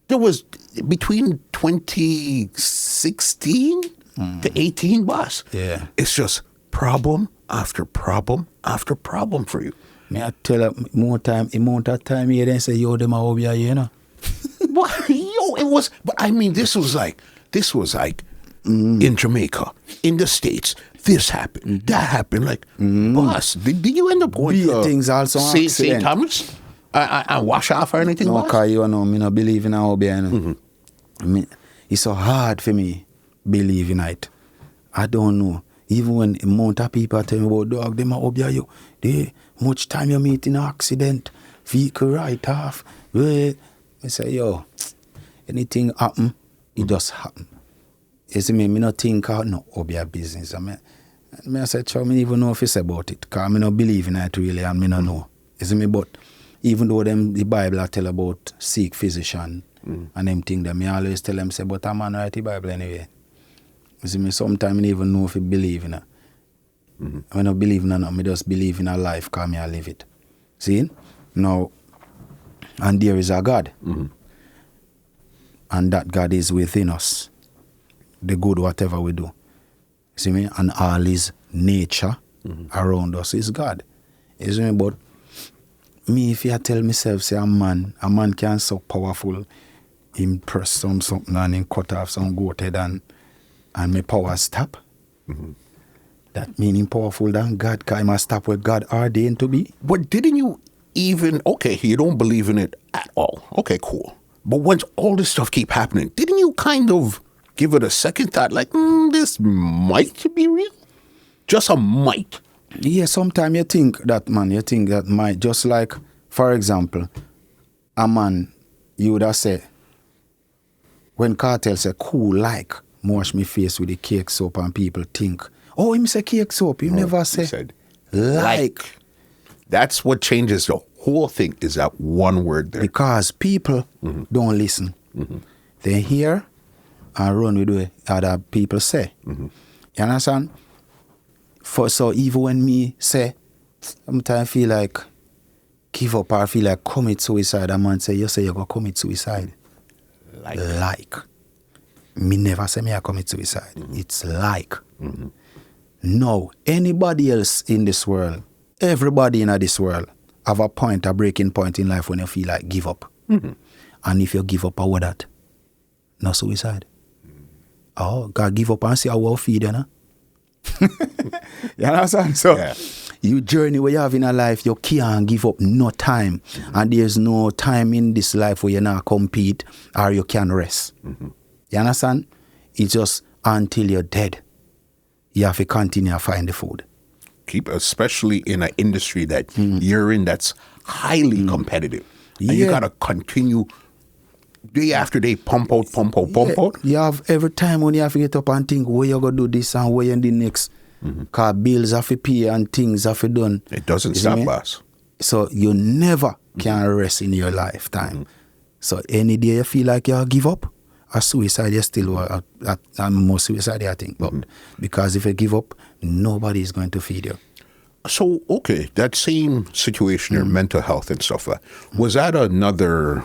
There was between 2016 to 18, boss. Yeah. It's just problem after problem after problem for you. Me I tell her more time, amount of time here then say, yo, them are over here, you know. But, yo, it was, but I mean, this was like in Jamaica, in the States, this happened, that happened. Like, boss, did you end up going Be to things also St. accident. Thomas and wash off or anything, No, boss? because you know, me not believe in how you know. It's so hard for me believe in it. I don't know. Even when a amount of people tell me about dog, them are up here, you. They much time you meet in an accident, vehicle right off. Well, I say, yo, anything happen, it just happen. You see me not think out no be a business. I say, chow, me even know if it's about it. Because I don't believe in it really and me not know. You see me, but even though the Bible tell about seek physician and them thing, me always tell them, say, but a man write the Bible anyway. You see me, sometimes I don't even know if I believe in it. I don't believe in it, I just believe in a life because I live it. See? Now, and there is a God. And that God is within us. The good whatever we do. See me? And all his nature around us is God. You see me? But me, if I tell myself, say a man can so powerful, him press something and him cut off some goat head and my power stop. That meaning powerful than God, because he must stop where God ordained to be. But didn't you even, okay, you don't believe in it at all. Okay, cool. But once all this stuff keep happening, didn't you kind of give it a second thought, like, this might be real? Just a might. Yeah, sometimes you think that might, just like, for example, a man, you would have said, when Cartel say, cool, like, wash me face with the cake soap and people think, oh, him say cake soap, he never say, said, like. That's what changes the whole thing, is that one word there. Because people don't listen. They hear and run with what other people say. You understand? So even when me say, sometimes I feel like give up or I feel like commit suicide, a man say, you say you're going to commit suicide. Like. Me never say me I commit suicide. It's like. No, anybody else in this world, everybody in this world have a point, a breaking point in life when you feel like give up. And if you give up, what that? No suicide. Oh, God give up and see how we'll feed you, know? You understand? So, you journey where you have in a life, you can't give up no time. And there's no time in this life where you not compete or you can rest. You understand? It's just until you're dead. You have to continue to find the food. Especially in an industry that you're in that's highly competitive. And you got to continue day after day, pump out. You have every time when you have to get up and think where you're going to do this and where you're the next. Because bills have to pay and things have to done. It doesn't stop us. So you never can rest in your lifetime. So any day you feel like you give up, a suicide, you still at more suicide, I think. But because if you give up, nobody is going to feed you. So, okay, that same situation, your mental health and stuff, was that another,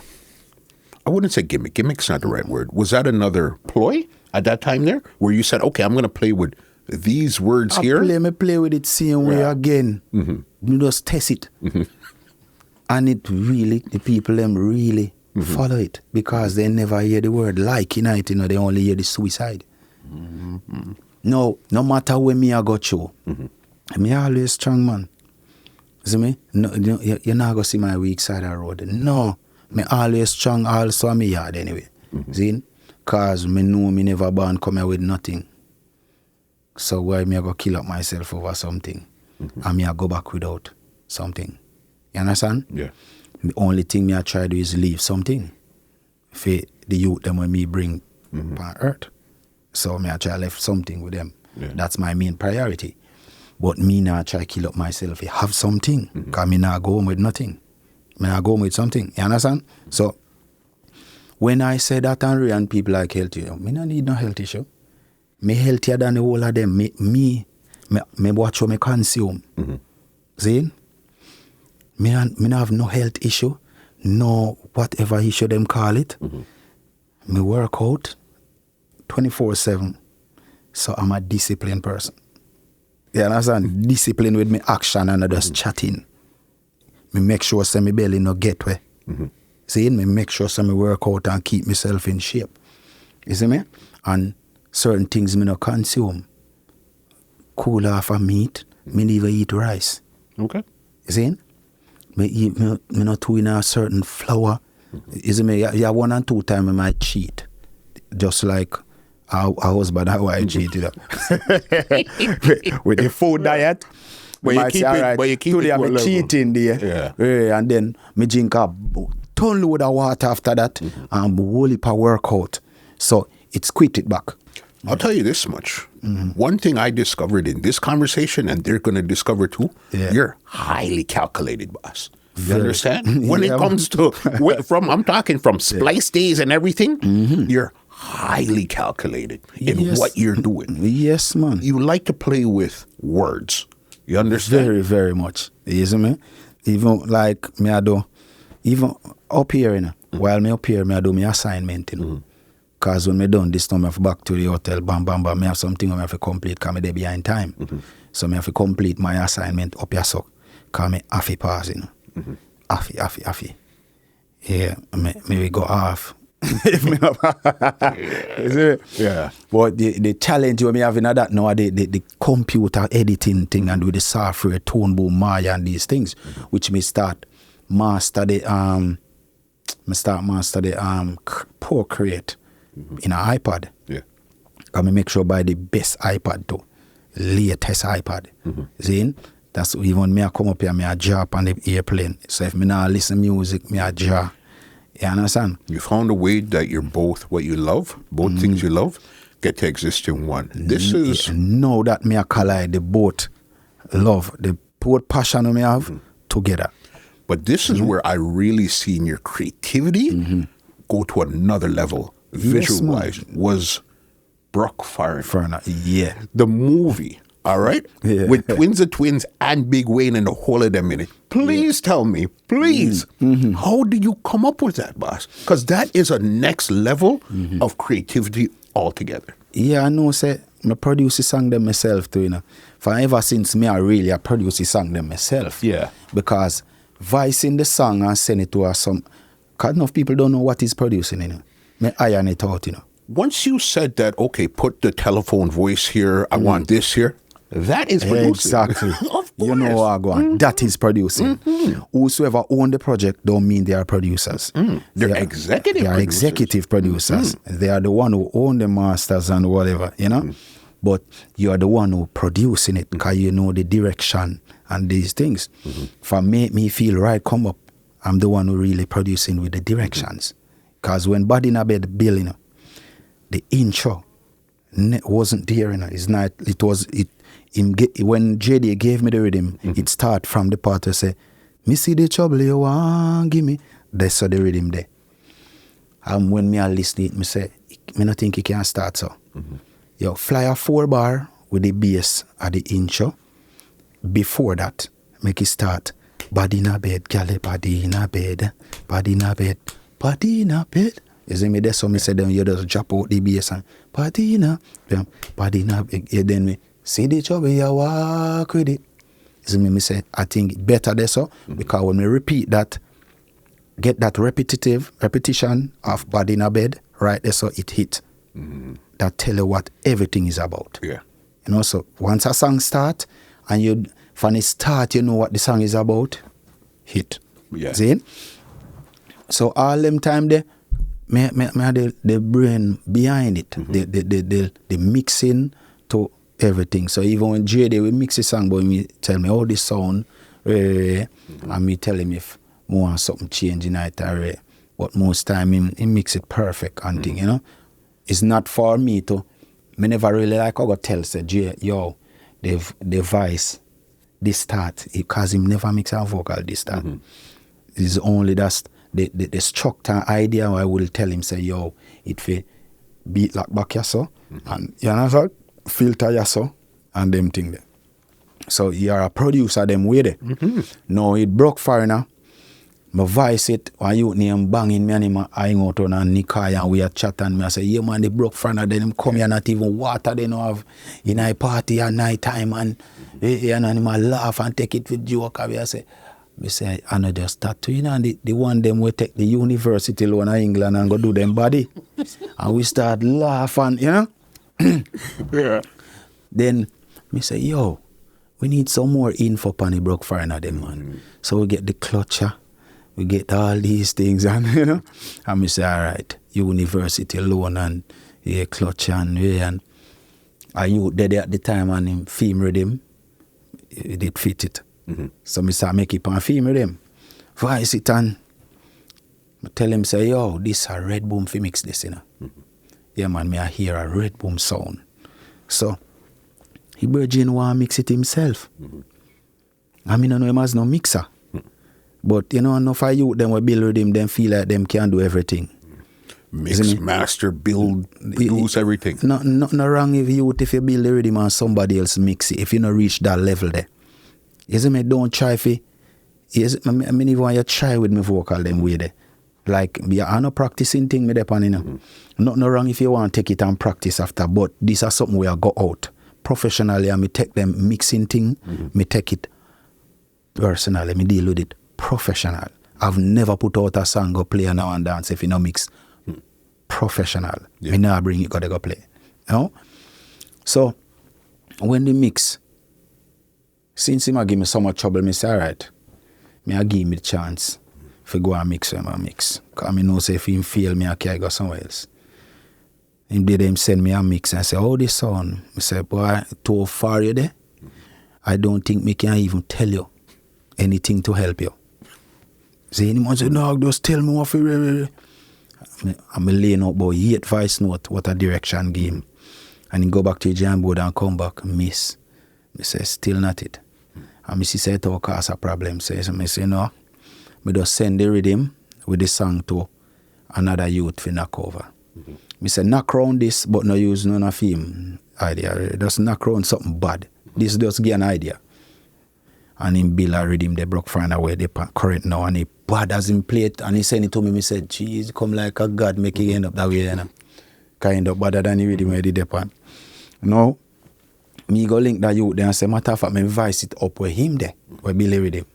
I wouldn't say gimmick. Gimmick's not the right word. Was that another ploy at that time there? Where you said, okay, I'm going to play with these words here? Me play with it same way again. You just test it. And it really, the people, them really follow it because they never hear the word like in it, they only hear the suicide. No matter where me I go through, me always strong, man. See me? No, you're not going to see my weak side of the road. No, me always strong also in my yard anyway. See? Because me know me never born come here with nothing. So why me I go kill up myself over something? And me I go back without something. You understand? Yeah. The only thing me I try to do is leave something for the youth them when me bring on earth. So me I try to left something with them. Yeah. That's my main priority. But me now try to kill up myself. I have something. Because me now go home with nothing. Me now go home with something. You understand? So when I say that and people like healthy, me no need no health issue. Me healthier than the whole of them. Me watch what me consume. See? Me no have no health issue, no whatever issue them call it. Me work out 24/7. So I'm a disciplined person. You understand? Discipline with me action and not just chatting. Me make sure say me belly no get where. See? Me make sure say me work out and keep myself in shape. You see me? And certain things me no consume. Cool off of meat. Me never eat rice. Okay. You see? Me not too in a certain flour. You see me? Yeah, 1 and 2 times I might cheat. Just like our husband and wife cheat. With the food diet. But you keep it, today I'm cheating there. Yeah. And then me drink a ton load of water after that and whole heap of workout. So it's quit it back. I'll tell you this much. One thing I discovered in this conversation, and they're going to discover too, you're highly calculated, boss. You understand? When it comes to, I'm talking from splice days and everything, you're highly calculated in what you're doing. Yes, man. You like to play with words. You understand? Very, very much. You see me? Even like me I do, even up here, you know, while me up here, me I do my assignment, you know. Because when me done this time, I have to back to the hotel, bam, bam, bam, me have something I have to complete because me there behind time. So me have to complete my assignment up here, so because me have to pass, you know. Affy. Yeah, maybe go off. If me not, Yeah. But the challenge we have in that now, the computer editing thing and with the software, Tone Boom, Maya and these things, which me start master the Procreate in an iPad. Yeah. Can me make sure buy the best iPad too, latest iPad. See? That's even me I come up here, me I drop on the airplane. So if me not listen music, me I draw. You understand? You found a way that you're both what you love, both things you love, get to exist in one. This is... Know that me I collide the both love, the both passion me have together. But this is where I really seen your creativity go to another level, visual-wise, was Brock Foreigner. Yeah. The movie, all right? Yeah. With Twins of Twins and Big Wayne and the whole of them in it. Please tell me, please, how did you come up with that, boss? Because that is a next level of creativity altogether. Yeah, I know, say, I produce the song them myself too, you know. For ever since me, I produce the song them myself. Yeah. Because voicing the song and send it to some, because enough people don't know what he's producing, you know. Me iron it out, you know. Once you said that, okay, put the telephone voice here, I want this here, that is producing. Exactly. Of You know what I go on. That is producing. Whosoever own the project don't mean they are producers. They're executive They are producers. executive producers. They are the one who own the masters and whatever, you know. But you are the one who producing it because you know the direction and these things. For me feel right come up, I'm the one who really producing with the directions. Because when Body in a Bed Bill, you know, the intro wasn't there, you know. It's not, it was, when JD gave me the rhythm, it start from the part to say, me see the trouble you want, give me. That's the rhythm there. And when me I listen it, me say, me not think it can start so. Yo, fly a 4-bar with the bass at the intro. Before that, make it start. Body in a bed, galley, body in a bed, body in a bed, body in a bed. You see me there, so me say then you just drop out the bass and body in a bed, then me see the trouble you walk with it. You see me say, I think better there so, because when we repeat that, get that repetition of body in a bed, right there so it hit. That tell you what everything is about. Yeah. You know, so once a song start and you from the start you know what the song is about, hit. Yeah. See? So all them time there, me the brain behind it, the mixing to everything. So even when JD we mix the song, but me tell me how this sound, and me tell him if more something change in it, but most time he mix it perfect and thing, you know. It's not for me to, me never really like I go tell say, yo, the voice, this start, because him never mix a vocal this start. It's only that's the structure idea I will tell him say, yo, it fe beat like back ya so, and you know, filter ya so, and them thing there. So you're a producer them way there. No, it broke Foreigner. My voice it, when you name banging me and him hang out on and Nikai and we are chat and me I say, yeah man, they broke Foreigner, then him come here not even water they don't have in a party at night time and him a laugh and take it with joke. I say, I know just start to, you know, and the one them we take the university loan in England and go do them body. And we start laughing, you know? Yeah. Then me say, yo, we need some more info on the broke Foreigner them man. So we get the clutcher. We get all these things and you know, and we say, all right, university loan and clutch and you there at the time and him film rhythm, it did fit it. So me say make it on film rhythm. Voice it and I tell him, say, yo, this a Red Boom fi mix this, you know. Yeah, man, me I hear a Red Boom sound. So, he virgin want mix it himself. I mean, I know him as no mixer. But, you know, enough of you, them will build with him, them feel like them can do everything. Mix, master, build, produce everything. No wrong if you build the rhythm and somebody else mix it, if you not reach that level there. You see me, don't try for, I mean, even when you try with me vocal them way there. Like, I'm not practicing thing me depend, you know. No wrong if you want to take it and practice after, but this is something where I go out. Professionally, I me take them mixing thing, me take it personally, me deal with it professional. I've never put out a song go play now and dance if you no mix. Professional. Me now bring it, gotta go play. You know? So, when the mix, since him give me so much trouble, me say, alright, me I give me the chance to go and mix when I mix. Because I know say if him fail, me I can't go somewhere else. Him did him send me a mix and I say, oh, this sound. I say, boy, too far you there? I don't think me can even tell you anything to help you. See, anyone say, no, just tell me what you I'm laying out about 8 voice note, what a direction game. And he go back to the jam board and come back, miss. Me say, still not it. And me say, it will cause a problem. So me say, no. Me just send the rhythm with the song to another youth for knock over. Me say, knock round this, but no use none of him idea. Just knock round something bad. This just give an idea. And him build a rhythm, they broke find away the current now, and he bad as him play it, and he send it to me, me said, geez, come like a God, make it end up that way, you know. Kind of better than the rhythm where they depend. Now, me go link that youth there and say, matter of fact, me voice it up with him there, where Billy rhythm.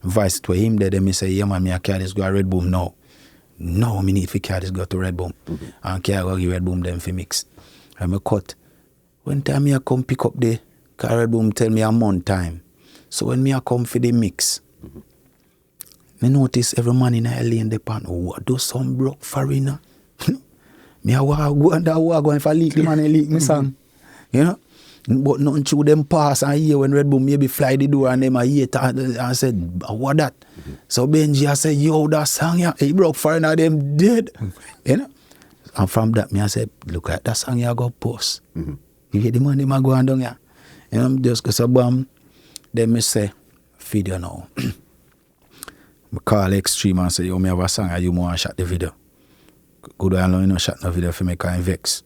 Voice it with him there, then me say, yeah man, me I carry this go to Red Boom now. No, me need to carry this go to Red Boom. And carry go give Red Boom them for mix. And me cut. When time me I come pick up the car, Red Boom tell me a month time. So when me I come for the mix, me notice every man in a lane depend, oh, do some broke farina. Me I go under wagon if I leak the man I leak me song. You know? But nothing through them pass and hear when Red Boom maybe fly the door and them I hear it and said, what that? So Benji I said, yo, that song yeah, he broke farina them dead. You know? And from that me I said, look at that song you go post. You hear the man them I go on down here. You know, just because of then me say, video now. I call Extreme and say, yo, me have a song and you want to shot the video. Good I know shot no video for me because I vex.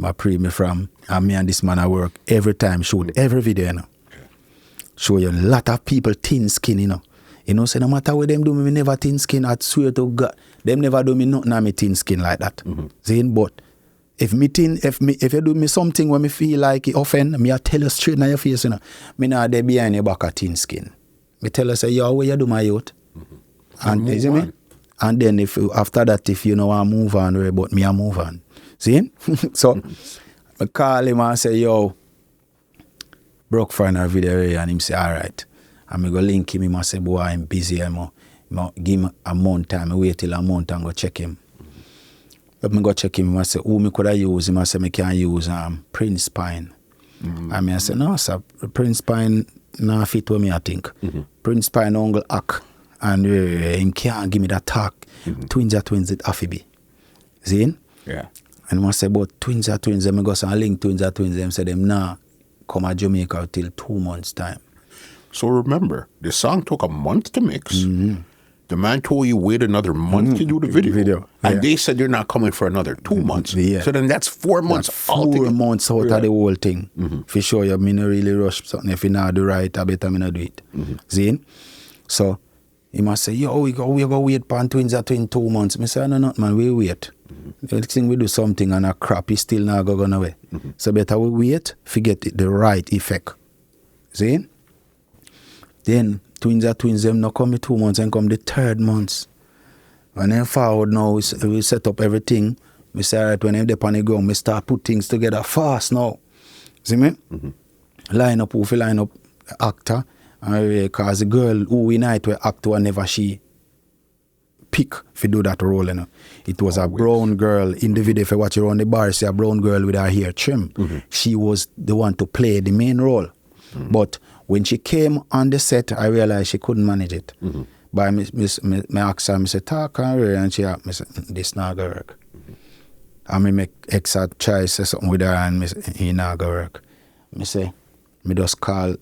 I pray me from, and me and this man I work every time, shoot every video, you know. Show you a lot of people thin skin, you know. You know, so no matter what them do me never thin skin, I swear to God, them never do me nothing on me thin skin like that. See, but if you do me something when me feel like it offend, me I tell you straight in your face, you know. Me not there behind your back a thin skin. Me tell you say, yo, what you do my youth? And you see me? And then if after that, if you know I move on, but me I move on. See? So I call him and say, yo, broke for another video, and him say, all right. And I go link him and say, boy, I'm busy. I give him a month time. I wait till a month and go check him. But I go check him and say, who me could I use him? I say, I can use Prince Pine. And I say, no, sir, Prince Pine not fit with me, I think. Prince Pine Uncle Ack. And him can't give me that talk. Twins are twins, it have to be. See? Yeah. And I say, but twins are twins. I go and link twins are twins. Them say them nah come to Jamaica till 2 months time. So remember, the song took a month to mix. The man told you wait another month to do the video. And they said you're not coming for another 2 months. Yeah. So then that's 4 months. That's 4 months out of the whole thing. For sure, you me not really rush something. If you not do right, I better me not do it. See? So he must say, yo, we go wait for twins are twin 2 months. I say, no, not man, we wait. The next thing we do something and a crap is still not going away. So better we wait, forget it, the right effect. See? Then twins are twins, them not come 2 months and come the 3rd month. When then forward now, we set up everything. We say, all right, when I'm there on the ground, we start put things together fast now. See me? Line up, who line up actor. Because the girl who we night were actor never she pick to do that role, you know. It was a brown girl in the video. If you watch her on the bar, see a brown girl with her hair trim. She was the one to play the main role. But when she came on the set, I realized she couldn't manage it. But me ask her, I say, talk and Ray, and she ask me, say, this not gonna work. And me make extra try say something with her, and me say, he not gonna work. Me say, me just call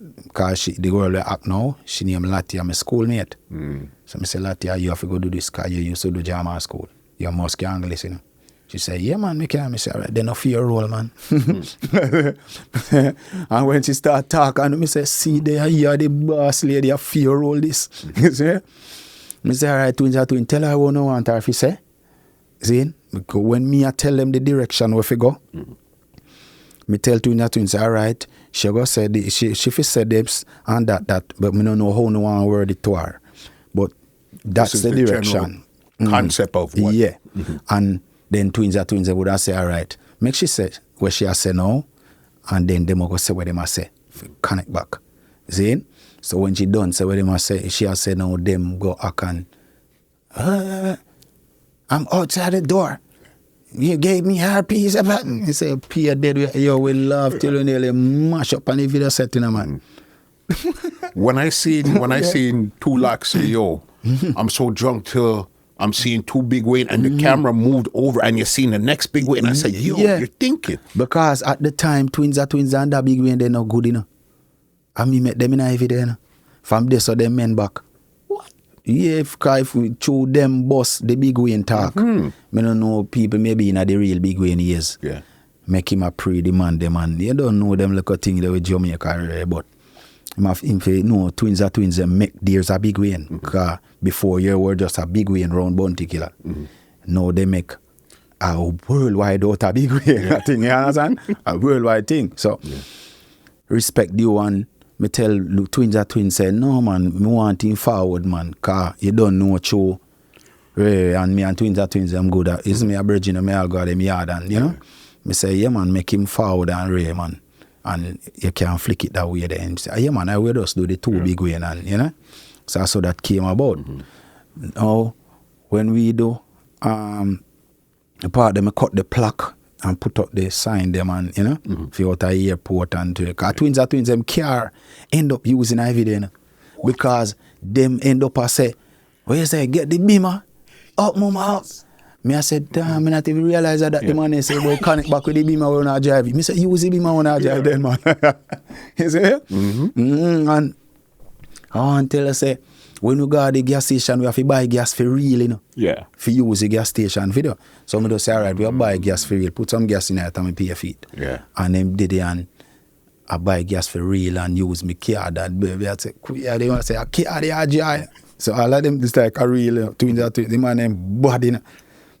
she, the girl we act now, she named Latia, my schoolmate. So me say, Latia, you have to go do this, because you used to do drama school. You must get English, you know. She said, yeah, man, me can. Me say, all right, then off your role, man. And when she start talking, me say, see there, you are the boss lady, you fear role this. You see? Me say, all right, twins, tell her what I want her to say. See? Because when me I tell them the direction where we go, me tell twins, all right, she go say she said this and that, but me don't know how no one word it to her. But that's the direction. Concept of what? Yeah. And then twins would have say, all right, make she say where she has say no, and then them will go say what they must say. Connect back. See? So when she done say what they must say, she has say no, them go back and I'm outside the door. You gave me her piece of button. He say, Pia dead, yo, we love till you nearly mash up on the video setting, man. When I seen 2 lakhs, yo, I'm so drunk till I'm seeing 2 big weight and the camera moved over and you're seeing the next big weight and I said, yo, you're thinking. Because at the time, twins and that big weight, they're not good, you know. And me met them in a video, you know. From this or them men back. What? Yeah, if we show them boss the big way and talk. Me don't know people maybe in the real big way in years. Yeah. Make him a pre-demand them and you don't know them like a thing that with Jamaica, but him say, no, twins them make theirs a big way. Because before you were just a big way round Bounty Killer. Now they make a worldwide out a big way. I think, you understand? A worldwide thing. So respect the one. Me tell twins say, no man, me want him forward, man, cause you don't know show. And me and twins I'm good at. It's me a virgin, me all got them yard and you know. Me say, yeah man, make him forward and Ray, man. And you can't flick it that way then. Me say, yeah man, I will just do the 2 big way and you know. So that came about. Now when we do the part them cut the plaque and put up the sign them and you know for out the airport and to twins them car end up using every you know, because them end up I say, what you say, get the beamer up mama house. Me I said, damn, I not even realize that the man say, boy, connect back with the beamer when I drive. Me say, use the beamer when I drive then man. You see? And I want to tell her say, when we go to the gas station, we have to buy gas for real, you know. Yeah. For use the gas station video. So I just say, all right, we have buy gas for real. Put some gas in it and we pay for it. Yeah. And them did it and I buy gas for real and use my card. And baby, I say, they want to say, I card the RGI. So all of them, just like a real, you know, twins, the man them bad, you know.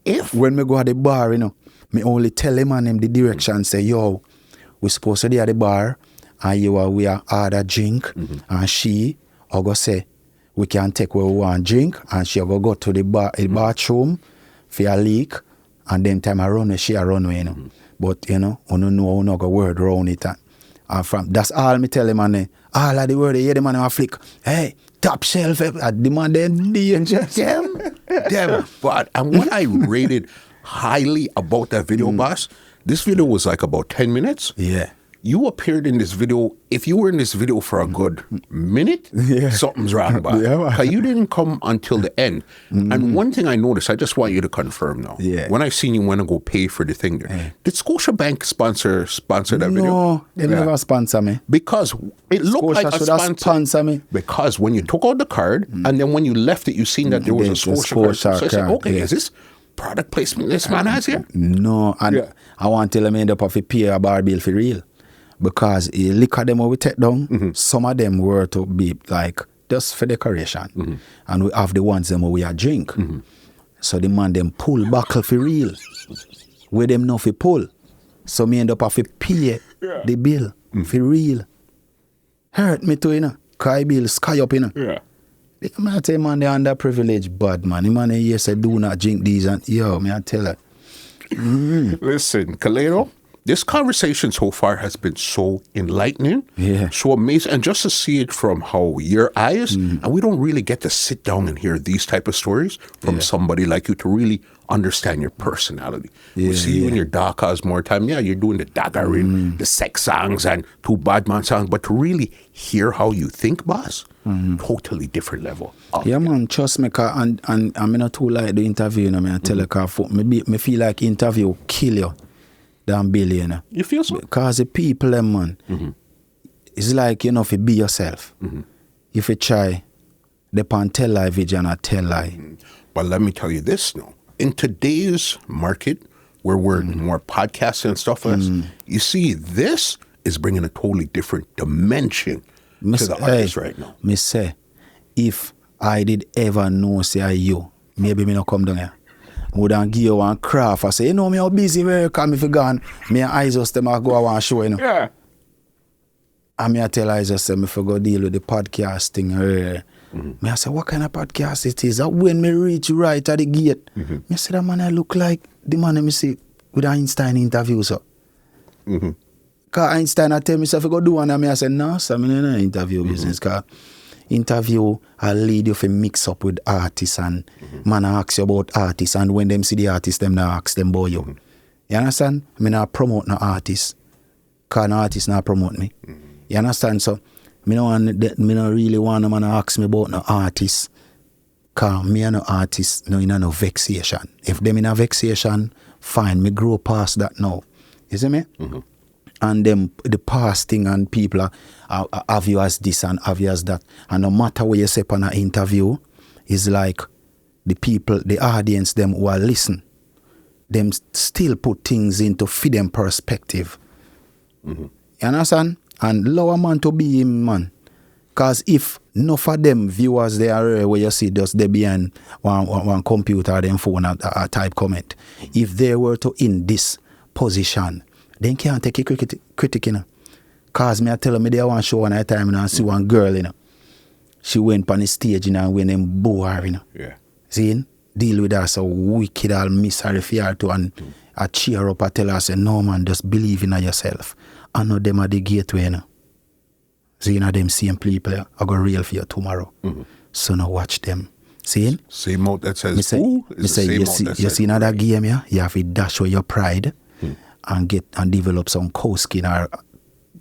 If when we go to the bar, you know, me only tell them and them the direction, say, yo, we supposed to be at the bar and we are order drink and she, or go say, we can take where we want drink and she go to the bathroom for a leak and then time I run she a run you know. But you know, I don't know how no go word around it and from that's all me tell him and all of the word they hear the man a flick. Hey, top shelf the man then dangerous. Damn. But and what I rated highly about that video, boss, this video was like about 10 minutes. Yeah. You appeared in this video. If you were in this video for a good minute, something's wrong about it. Because you didn't come until the end. And one thing I noticed, I just want you to confirm now. Yeah. When I seen you went to go pay for the thing there, did Scotiabank sponsor that video? No, they never sponsor me. Because it looked like a sponsor me. Because when you took out the card and then when you left it, you seen that there was a Scotia card. So I said, okay, is this product placement this man has here? No, and I want to tell him end up have to pay a bar bill for real. Because a liquor them we take down, some of them were to be like just for decoration. And we have the ones them we are drink. So the man them pull buckle for real. Where them no fi pull. So me end up have to pay the bill for real. Hurt me too, you know. Cause bill sky up, you know. Yeah. I tell man they underprivileged bad man. The man here say do not drink these and yo, me I tell her. Listen, Kalado, This conversation so far has been so enlightening, so amazing, and just to see it from how your eyes, and we don't really get to sit down and hear these type of stories from somebody like you to really understand your personality. We see you in your Dakas more time. Yeah, you're doing the daggering, the sex songs and two bad man songs, but to really hear how you think, boss, totally different level. Yeah, man, trust me, and I'm not too like the interview, you know, I tell you, me feel like interview kill you than billion. You feel so? Because the people, man, it's like, you know, if you be yourself, if you try, they can tell lie vision or tell lie. But let me tell you this now. In today's market, where we're more podcasting and stuff like this, you see, this is bringing a totally different dimension to the artist right now. Me say, if I did ever know, say, you, maybe me not come down here. Would I give you one craft? I say, you know, me how busy work, and if you gone, me eyes just them I go I want show, you know. Yeah. And me I tell eyes just them if I go deal with the podcast thing. Me I say, what kind of podcast it is? That when me reach right at the gate, me say that man I look like the man me see with Einstein interview, so. Cause Einstein I tell me if I go do one, and me I say, no, so I'm in an interview business, cause interview I'll lead you for mix up with artists and man I ask you about artists, and when them see the artists them now ask them about you. You understand? Me not promote no artists, cause no artist not promote me. You understand? So me no really want no man to ask me about no artists, cause me and no artist no in no vexation. If them in a vexation, fine, me grow past that now. You see me? And them the past thing and people are have you as this and have you as that. And no matter what you say on an interview, is like the people, the audience, them who are listen, them still put things into fit them perspective. You understand? And lower man to be him, man. Cause if enough of them viewers they are where you see just they behind one computer, them phone a type comment. If they were to in this position, then can't take a critic, you know. Cause me I tell me they want show one at a time, you know, and see one girl, you know. She went on the stage, you know, and when them boo her, you know. Yeah. See, deal with her so wicked, I'll miss her if you are to, and I cheer up, I tell her, say, no man, just believe in yourself. I know them at the gateway, you know. See, you know, them same people, I go real for you tomorrow. So now watch them. See? Same out that says, you see another game, yeah? You have to dash away your pride. And get and develop some cow skin or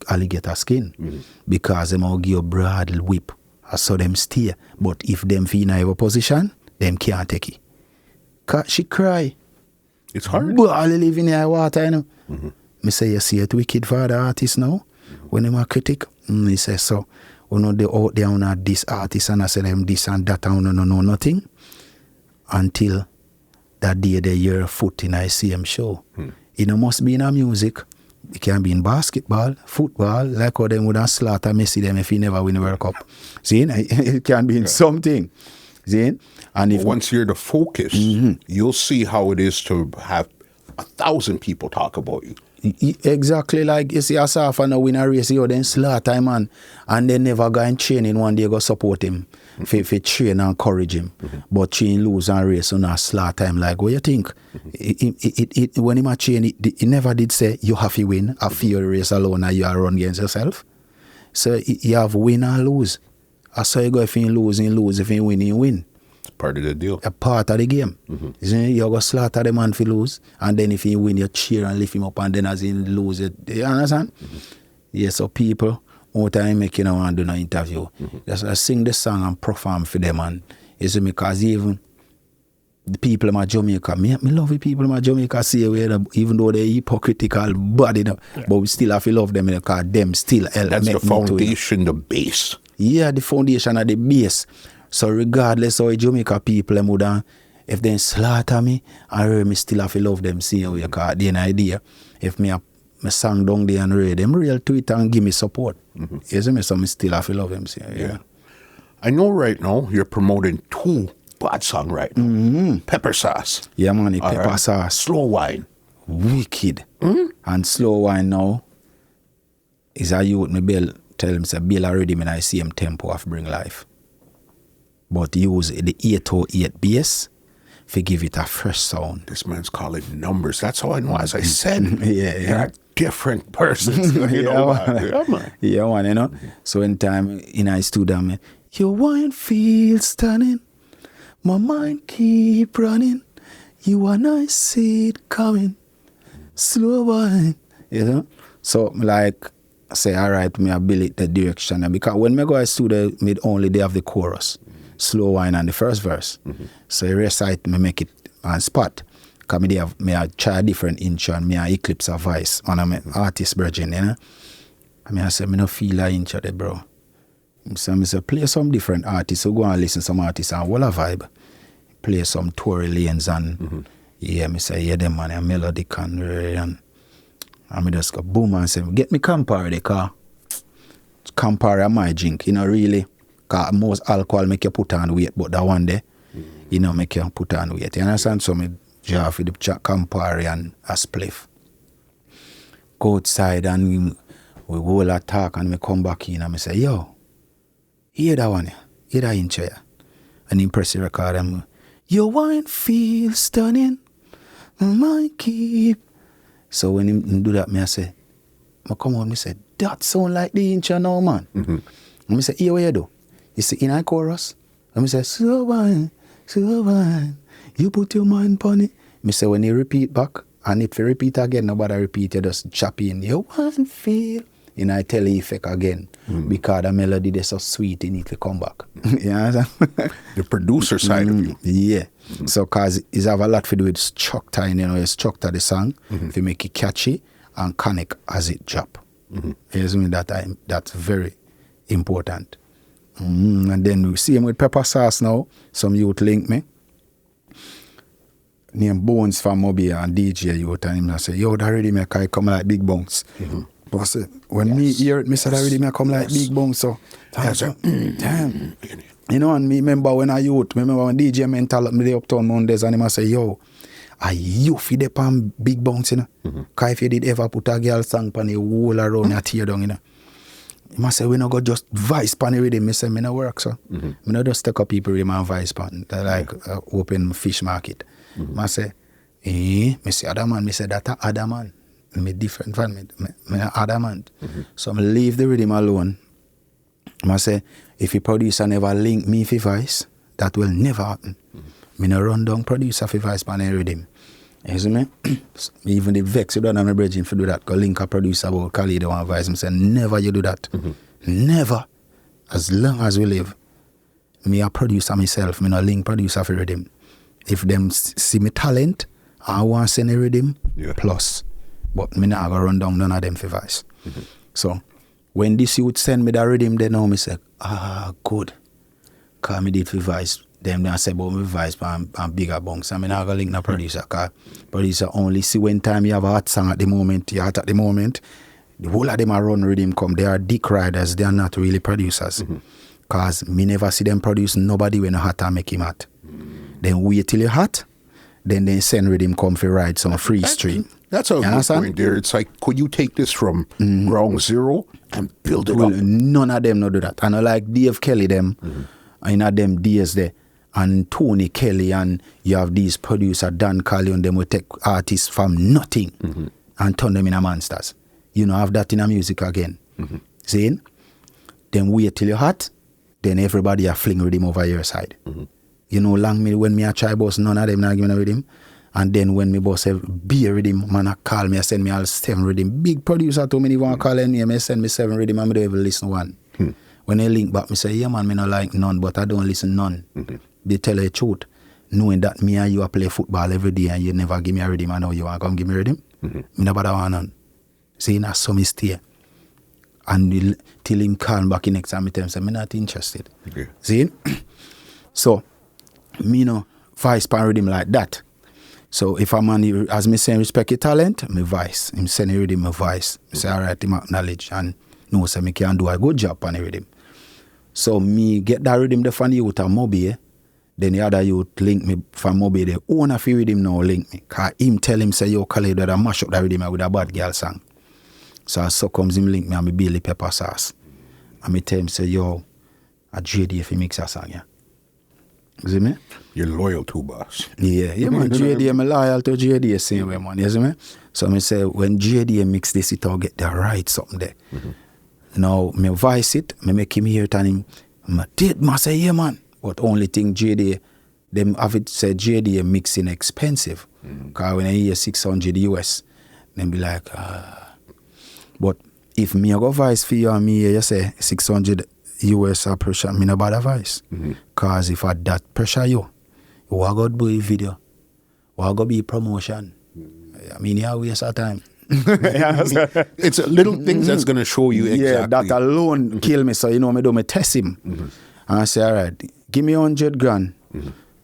alligator skin, because them all give you broad whip. I saw them stay. But if them feel in a position, them can't take it. Cause she cry. It's hard. But I live in the water, you know. Me say, you see it wicked for the artist now? When them are critic, he say, so, you know, they out there on this artist and I say them this and that, and no know nothing. Until that day they hear a foot in a same show. It must be in a music. It can be in basketball, football, like how them would have slaughter Messi them if he never win the World Cup. See, it can be in something. See, and if once you're the focus, you'll see how it is to have 1,000 people talk about you. Exactly, like you see yourself and win a race, you then slaughter him, man, and they never go and train in one day go support him, for train and encourage him. But train lose and race and not slaughter him. Like, what you think? When him a train, he never did say you have to win, a fear race alone and you are run against yourself. So you have win and lose. I saw you go if you lose, you lose. If you win, you win. Part of the deal. A part of the game. You go slaughter the man if he lose, and then if he win, you cheer and lift him up, and then as he lose it. You understand? Yeah, so people, more time make you know and do no interview. Just sing the song and perform for them, and you see me, because even the people in my Jamaica, me love the people in my Jamaica, see where even though they're hypocritical bad enough, but we still have to love them because them still help. That's the foundation, the base. Yeah, the foundation and the base. So regardless how Jamaica people them would if they slaughter me, I still have to love them. See how you call the idea. If me song down there and read them real to it and give me support. You see me, so me still have to love them. See, yeah. I know right now you're promoting 2 bad songs right now. Pepper Sauce. Yeah, man, Pepper Sauce. Slow Wine. Wicked. And Slow Wine now is a youth me Bill tell him say Bill already when I see him tempo of Bring Life. But use the 808 bass to give it a fresh sound. This man's calling numbers. That's how I know, as I said. Yeah. different persons. You know, man. Yeah, man. Yeah, man, you know. So in time, in I stood there, man, your wine feels stunning. My mind keep running. You and I see it coming. Slow wine, you know. So like I say, all right, me I build it the direction. And because when me go to studio, me only they have the chorus, slow wine and the first verse. So I recite, me make it on spot. Because me I try a different intro and me I eclipse a voice on an artist virgin, you know. I say, me no feel a intro there, bro. So I say, play some different artists. So go and listen to some artists and what a vibe. Play some Tory Lanez and yeah, me say, yeah, them man, a melodic and me just go boom and say, get me Campari, because Campari my drink, you know, really. Because most alcohol make you put on weight, but that one day, you know, make you put on weight. You understand? So me draw for the Campari and a spliff. Go outside and we go all talk and me come back in and me say, yo, hear that one, hear that intro, yeah. And impress the record and your wine feels stunning, my keep. So when him do that, me I say, I come on, me say, that sound like the intro now, man. And me say, here what you do? You see in a chorus? And me say, slow wine, you put your mind on it. Me say, when you repeat back, and if you repeat again, nobody repeat, you just chop in, your wine feel. And I tell you effect again, because the melody is so sweet, you need to come back. You understand? The producer side of you. Yeah. So, because it have a lot to do with structure, you know, structure the song, to make it catchy and connect as it drop. You see me that time? That's very important. And then we see him with pepper sauce now. Some youth link me. Name Bones from Mobile and DJ youth, and him I say, yo, that already make I come like big bones. But I say, when me hear it, me say that already make come like big bones. So, damn. You know, and me remember when I youth, remember when DJ mental up me the Uptown Mondays, and him I say, yo, are you feed up on big bounce, you know? Because if you did ever put a girl song pan the whole around your tear down, you know? He must say, we not go just vice pan the rhythm. Me say, me no work, so. Me not just take up people rhythm and vice pan. They like open fish market. I say, me say other man, me say that other man. Me different from me other man. So I leave the rhythm alone. I say, if a producer never link me for voice, that will never happen. Me no run down producer for voice pan the rhythm. You see me? Even the vex you don't have my bridging for do that. Go link a producer about Kalado and voice. I say, never you do that. Never. As long as we live. Me a producer myself. Me no link producer for rhythm. If them see me talent, I want to send a rhythm, plus. But me not going to run down none of them for voice. So, when this youth send me the rhythm, they know me say, good. Because me did for voice. Them they say about me voice and bigger bunks. I mean, I going to link the producer. Because producer only see when time you have a hot song at the moment, you hot at the moment, the whole of them are run rhythm come. They are dick riders. They are not really producers. Because me never see them produce nobody when a hot and make him hot. Then wait till you hot, then they send rhythm come for ride some free stream. That's a good point there. It's like, could you take this from ground zero and build it up? None of them no do that. I know like Dave Kelly them, in them days there, and Tony Kelly, and you have these producer Dan Callie, and them will take artists from nothing and turn them in a monsters. You know, have that in a music again. See? Then wait till you hot, then everybody a fling rhythm over your side. You know, when me a try boss, none of them not giving a rhythm. And then when me boss have beer rhythm, man a call me, I send me all 7 rhythm. Big producer to me, he want to call any, I send me 7 rhythm, and I don't even listen one. When they link back, me say, yeah man, me not like none, but I don't listen none. They tell the truth. Knowing that me and you a play football every day and you never give me a rhythm, I know you want to come give me a rhythm. Me never want none. See, that's so me stay. And till him call back in next time, I tell him, say, me not interested. See? So, me no voice pan rhythm like that. So if a man, as me saying, respect your talent, me voice. Him send a rhythm, my voice. Me say, all right, him acknowledge and know say me can do a good job on the rhythm. So me get that rhythm the from the youth of Mobile, then the other youth link me from Mobile, the owner of the rhythm now link me. Cause him tell him say, yo, Kalado, that I mash up that rhythm with a bad girl song. So comes him link me and me Bailey pepper sauce. And me tell him say, yo, a JD if he mix a song, yeah. You see me? You're loyal to boss. Yeah, man. JD, I'm loyal to JD same way, man. You see me? So I say, when JD mix this, it all get the right something there. Now, me voice it, me make him hear it, and him say, yeah, man. But only thing JD, them have it say JD mixing expensive. Because when I hear 600 US, then be like, But if me go voice for you and me hear you say 600 US or pressure, me no bother voice. Because if I that pressure you are going to do a video, you are going to be promotion. I mean, you waste our time. It's little things that's going to show you exactly. Yeah, that alone kill me. So, me do me test him. And I say, all right, give me 100 grand.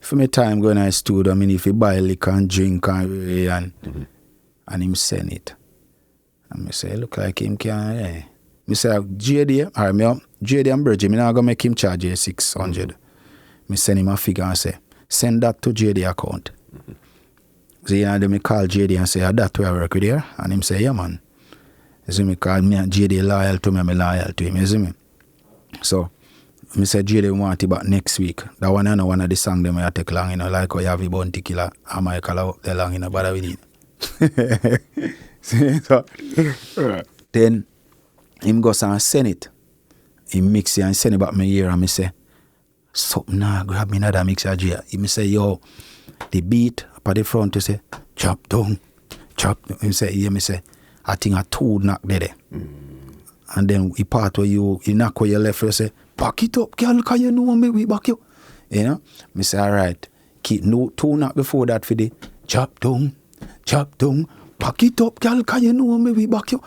For me time going to the studio, I mean, if you buy liquor and drink and him send it. And I say, look like him can, yeah. I say, JD, all right, JD and Bridget, I'm not going to make him charge you 600. I send him a figure and say, send that to JD account. So, then I call JD and say, that's where I work with here. And him say, yeah, man. You see me, call me and JD loyal to me, I'm loyal to him, you see me? So, I say, JD want it back next week. That one, I know one of the songs them I take long, like how you have a bounty killer, and my color the long, but I will need. So, then, him goes and send it. He mix it and send it back me here, and I say, something now, grab me another mixer, Jay. He say, yo, the beat up at the front, you say, chop down. He say, yeah, me say, I think a two knock there. And then he part where you knock where you left, you say, back it up, girl, can you know me, we back you. You know? Me say, all right, keep two knock before that for the chop down, back it up, girl, can you know me, we back you.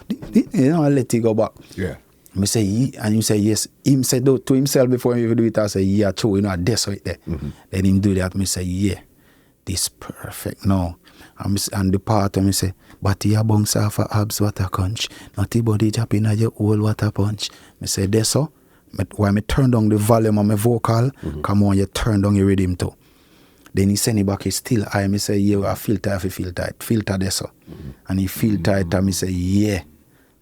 You know, I let it go back. Yeah. Me say, and you say, yes. Him say to himself before he do it, I say, yeah, true, that's right there. Then him do that, me say, yeah, this perfect now. And the part of me say, but you bounce off a abs water punch, not the body jumping at your whole water punch. Me say, that's so. Why me turn down the volume of my vocal, come on, you turn down your rhythm too. Then he send it back, he still high. Me say, yeah, I filter this so. And he filter it, and me say, yeah.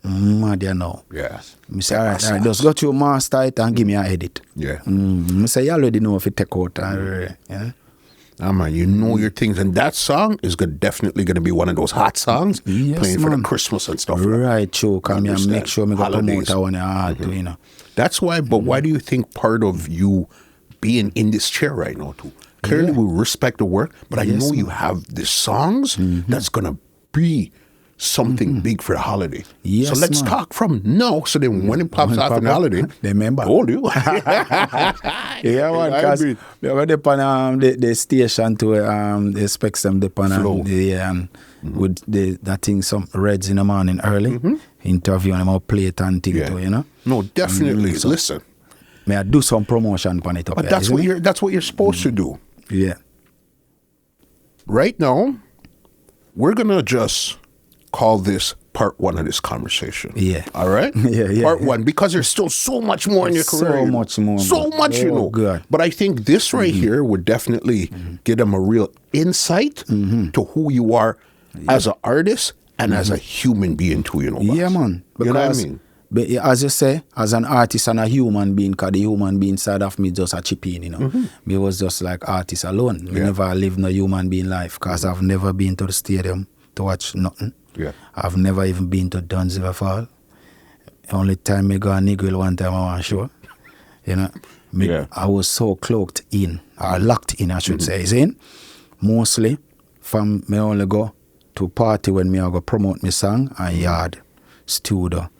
Mad you know. Yes. Me say, all right, just go to your master it and give me an edit. Yeah. Me say, you already know if you take out. Yeah. Man, you know your things. And that song is definitely going to be one of those hot songs playing for the Christmas and stuff. Right, true. Come here and make sure me go promote that one you know. That's why, but why do you think part of you being in this chair right now too? Clearly we respect the work, but I know you have the songs that's going to be something big for the holiday. Yes, so let's talk from now. So then when it pops out in the holiday, they remember. Told you. Yeah, man, because we were on the station to they expect them on with that thing, some Reds in the morning early, interview them out, play it and thing too, you know. No, definitely. So, listen. May I do some promotion on it up but there, that's what you're supposed to do. Yeah. Right now, we're gonna just call this part one of this conversation. Yeah. All right? Yeah. Part one, because there's still so much more in your career. So much more. So much, you know. God. But I think this right here would definitely give them a real insight to who you are as an artist and as a human being too, you know. Yeah, man. Because, you know what I mean? But as you say, as an artist and a human being, because the human being side of me just a chip in, you know. Me was just like artist alone. Me never lived no human being life because I've never been to the stadium to watch nothing. Yeah. I've never even been to Dunsville Fall. Only time me go a Negril one time I want show. You know. I was so cloaked in, or locked in I should say. See? Mostly from me only go to party when me I go promote my song and yard, studio,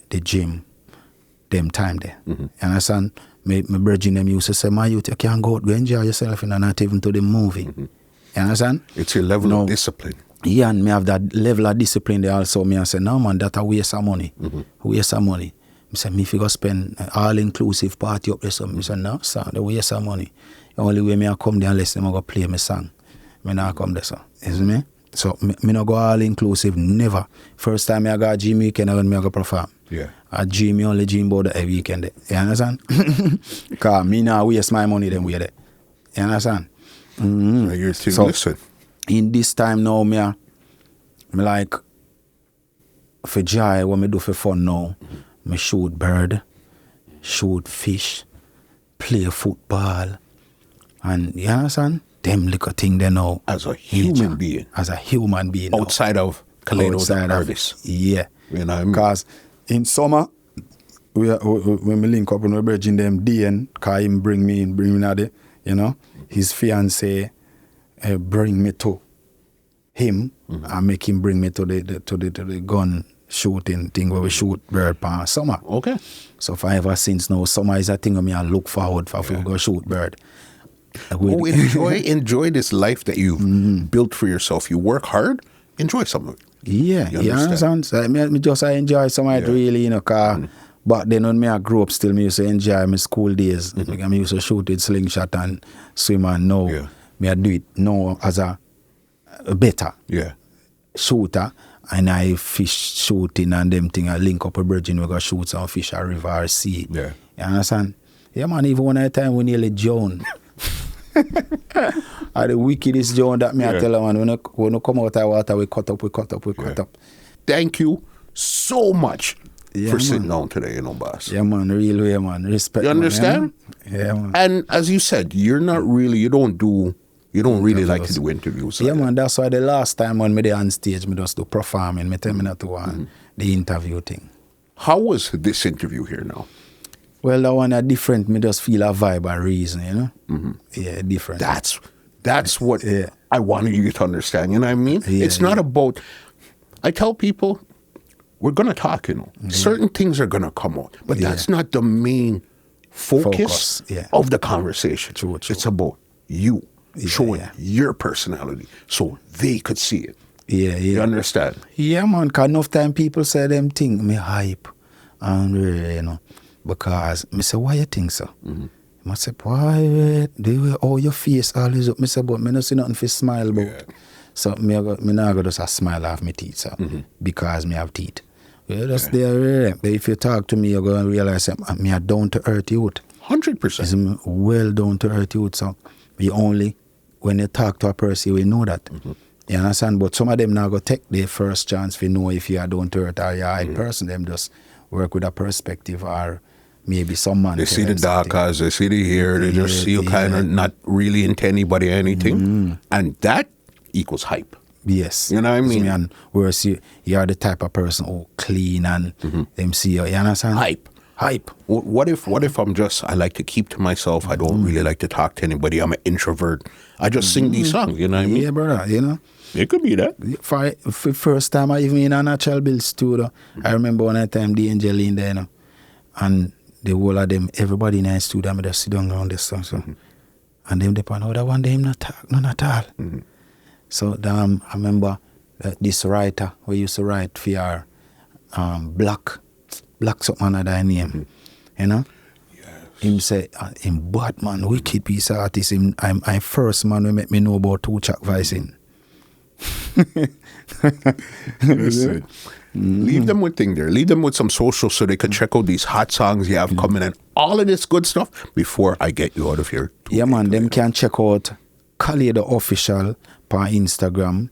the gym, them time there. You understand? My brethren them used to say, my youth, you can't go out, go enjoy yourself and not even to the movie. You understand? It's your level of discipline. Yeah, and me have that level of discipline there also. Me I say, no man, that a waste of money. Waste of money. I say, me if you go spend all-inclusive party up there, so I say, no, sir, the waste of money. The only way me I come there unless them go play my song. Me not come there, so. You see me? So, me not go all-inclusive, never. First time I got a gym weekend when me I go perform. Yeah. I gym, me only gym about every weekend there. You understand? Because me not waste my money them way there. You understand? So listen. In this time now, me like, for joy, what me do for fun now, me shoot bird, shoot fish, play football, and you understand? Them little thing they know. As a human being. As a human being. Outside of Kalado's outside of artist. Yeah. You know what I mean? Because in summer, when we link up with my virgin them DN, cause him bring me out there, you know, his fiance bring me to him and make him bring me to the gun shooting thing where we shoot bird per summer. Okay. So for ever since now, summer is a thing of me I look forward for if we go shoot bird. Oh, enjoy this life that you've built for yourself. You work hard, enjoy some of it. Yeah, you understand? So me just I enjoy some of it really, you know, cause but then when I grew up still, me used to enjoy my school days. Like, I used to shoot with slingshot and swim, and now me I do it now as a better shooter, and I fish shooting and them thing. I link up a virgin, we go shoot some fish at river or sea. Yeah. You understand? Yeah, man, even one at a time we nearly drown. The wickedest drown that me I tell her, man, when we come out of the water, we cut up. Thank you so much for sitting man. down today, you know, boss. Yeah, man, real way, man. Respect. You understand? Man, yeah, man. And as you said, you don't really like to do interviews. Yeah, like man, that's why the last time when me there on stage, me just do performing, me tell me not to want the interview thing. How was this interview here now? Well, that one are different. Me just feel a vibe and reason, you know? Yeah, different. That's what I wanted you to understand, you know what I mean? Yeah, it's not about, I tell people, we're going to talk, you know. Certain things are going to come out, but that's not the main focus of the conversation. True. It's about you showing your personality so they could see it. Yeah. You understand? Yeah, man, because enough time people say them thing, me hype, and you know, because me say, why you think so? I say, why, oh, your face always up. Me say, but me not see nothing for smile about. Yeah. So me not go just a smile off my teeth, so, because me have teeth. Well, that's there. But if you talk to me, you're going to realize me a down-to-earth youth. 100%. It's well down-to-earth youth, so you only, when you talk to a person, you know that. You understand? But some of them now go take their first chance to know if you are down-to-earth or you're a high person. Them just work with a perspective, or maybe some man. They see the dark eyes, they see the hair, they just see you kind of not really into anybody or anything. And that equals hype. Yes. You know what I mean? And whereas you are the type of person who clean and them see you understand? Hype. What if I like to keep to myself, I don't really like to talk to anybody, I'm an introvert, I just sing these songs, you know what I mean? Yeah, brother, you know? It could be that. For first time I even in a Natural Bill studio, I remember one time the Angel in there, you know, and the whole of them, everybody in the studio, I just sit down around this song, so. And them depend on that one day him not talk, none at all. So I remember this writer who used to write for your black something another name, you know? Yes. Him say, him bad man, wicked piece of artist. I'm first man who make me know about two-track voicing. Listen, leave them with thing there. Leave them with some social so they can check out these hot songs you have coming and all of this good stuff before I get you out of here. Yeah, man, them can check out Kalado Official on Instagram,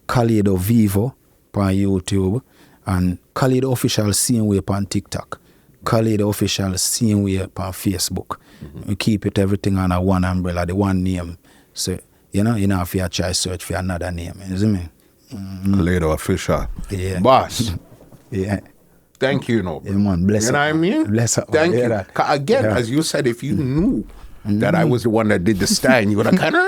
Kalado Vivo on YouTube, and Kalado Official same way on TikTok. Kalado Official same way on Facebook. We keep it everything under one umbrella, the one name. So, you know if you try search for another name, you see me? Kalado Official. Yeah. Boss. Yeah. Thank you, no. Yeah, man, bless you know what I mean? Bless up. Thank you. That. Again, as you said, if you knew that I was the one that did the stand, you would have kind of,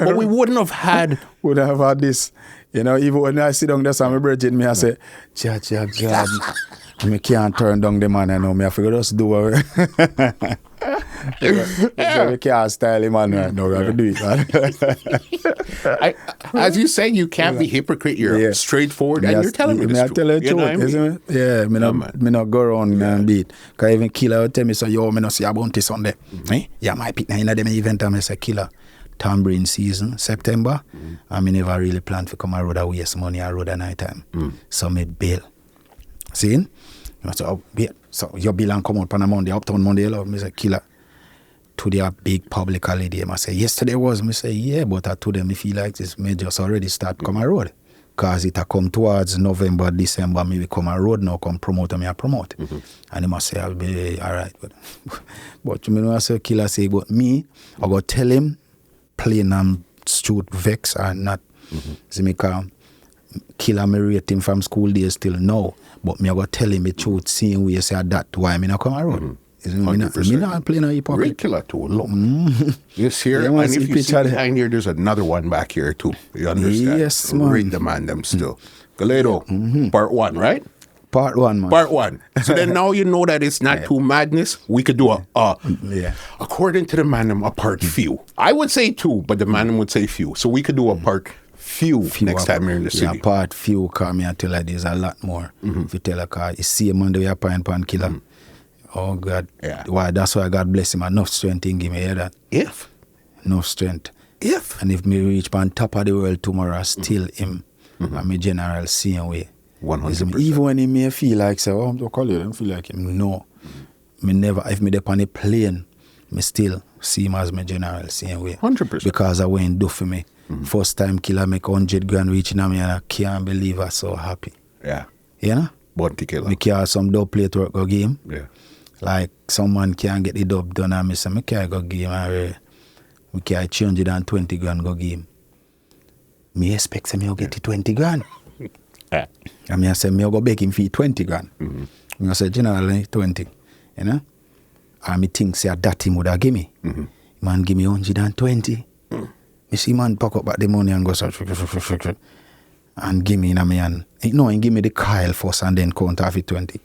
but we wouldn't have had. Would have had this. You know, even when I sit down there, some virgin, me I say, jab. Me can't turn down the man, I know. Me I figure just do it. We can't style him, man. Right now. We have to do it, man. As you say, you can't be hypocrite. You're straightforward, and you're telling me the truth. Tell the truth, I mean? isn't it? Yeah, me not go around and beat. Because even Killer would tell me, so, yo, me not see a bounty Sunday. Yeah, my pick in them event, and I say, Killer, tambourine season, September, and me never really plan to come a road a waste money a road at night time. So me bail. See? So your bill and come out on a Monday, uptown Monday, love. Me say, Killer, today a big public holiday. I say, yesterday was. Me say, yeah, but I told them, me feel like this, me just already start come a road. Because it a come towards November, December, me come a road now, come promote, me a promote. And they must say, I'll be all right. But you know, I say, Killer say, but me, I go tell him, plain and straight vex or not. See me, Killer Killer me rate him from school days till now. But me I go tell him the truth, same way say that why me not come around. Me not play no hypocrite. Great killer too. Look, this here, Yeah, man, and see if you see picture behind here, there's another one back here too. You understand? Yes, man. Read the man them still. Kalado, part 1, right? Part 1, man. Part 1. So then now you know that it's not too madness. We could do according to the man them, a part few. I would say 2, but the man them would say few. So we could do a part few next time you're in the city. Yeah, part few, because me I tell her there's a lot more. If you tell her, because you see him on the way up and killer. Oh, God. Yeah. Why? That's why God bless him. Enough strength in give me, hear that? If. Enough strength. If. And if me reach on top of the world tomorrow, still him. And me general same way. 100%. Even when he may feel like, say, oh, don't call you, don't feel like him. No. Me never, if me up on a plane, me still see him as my general same way. 100%. Because I went do for me. First time killer make 100 grand reaching on me and I can't believe I so happy. Yeah. You know? Bounty killer. Me carry some dub plate work go game. Yeah. Like someone can't get the dub done and me say, me can't go game and me can't change it and 20 grand go game. Me expect say me will get the 20 grand. And me I say me will go beg him for 20 grand. Me I say generally 20. You know? And me think say that him would have give me. Man give me 120. Me see man pack up back the money and go so and give me in a me and no, he give me the Kyle first and then count off it 20.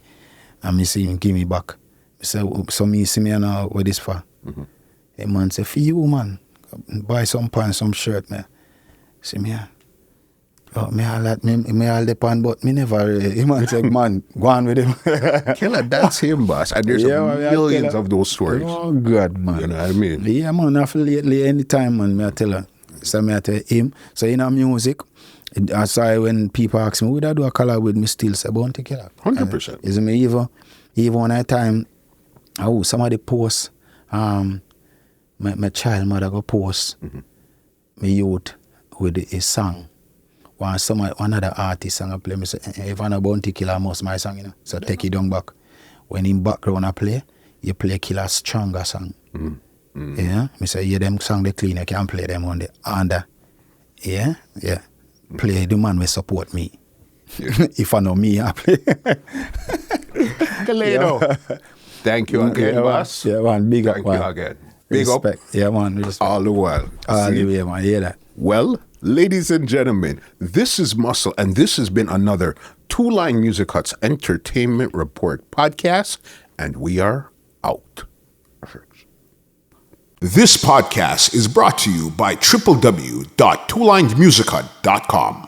And me see him give me back. So me see me and what this for? The man say, for you, man, buy some pants, some shirt, man. See me, me all the pan, but me never. The man say, man, go on with him. Killer, that's him, boss. And there's millions of those stories. Oh, God, man. You know what I mean? Yeah, man, after lately, anytime, man, me I tell her. So me I tell him. So in our music, I saw when people ask me, would I do a collab with me still say, Bounty Killer? 100%. Is me even when I time, somebody post, my child mother go post my youth with a song. One other artist song I play, me say, if I'm a Bounty Killer, most my song, you know. So take it down back. When in background I play, you play Killer stronger song. Yeah? Me say, yeah, them song they clean, I can play them on the under. Yeah? Yeah. Play the man will support me. If I know me, I play. Kalado. Thank you again, boss. Yeah, man. Big up, Thank man. you again. Big Respect. up. Yeah, man. Respect. All the while. All See? the way, man. Hear that? Well, ladies and gentlemen, this is Muscle, and this has been another Two Line Music Hut's Entertainment Report podcast, and we are out. This podcast is brought to you by www.twolinesmusichut.com.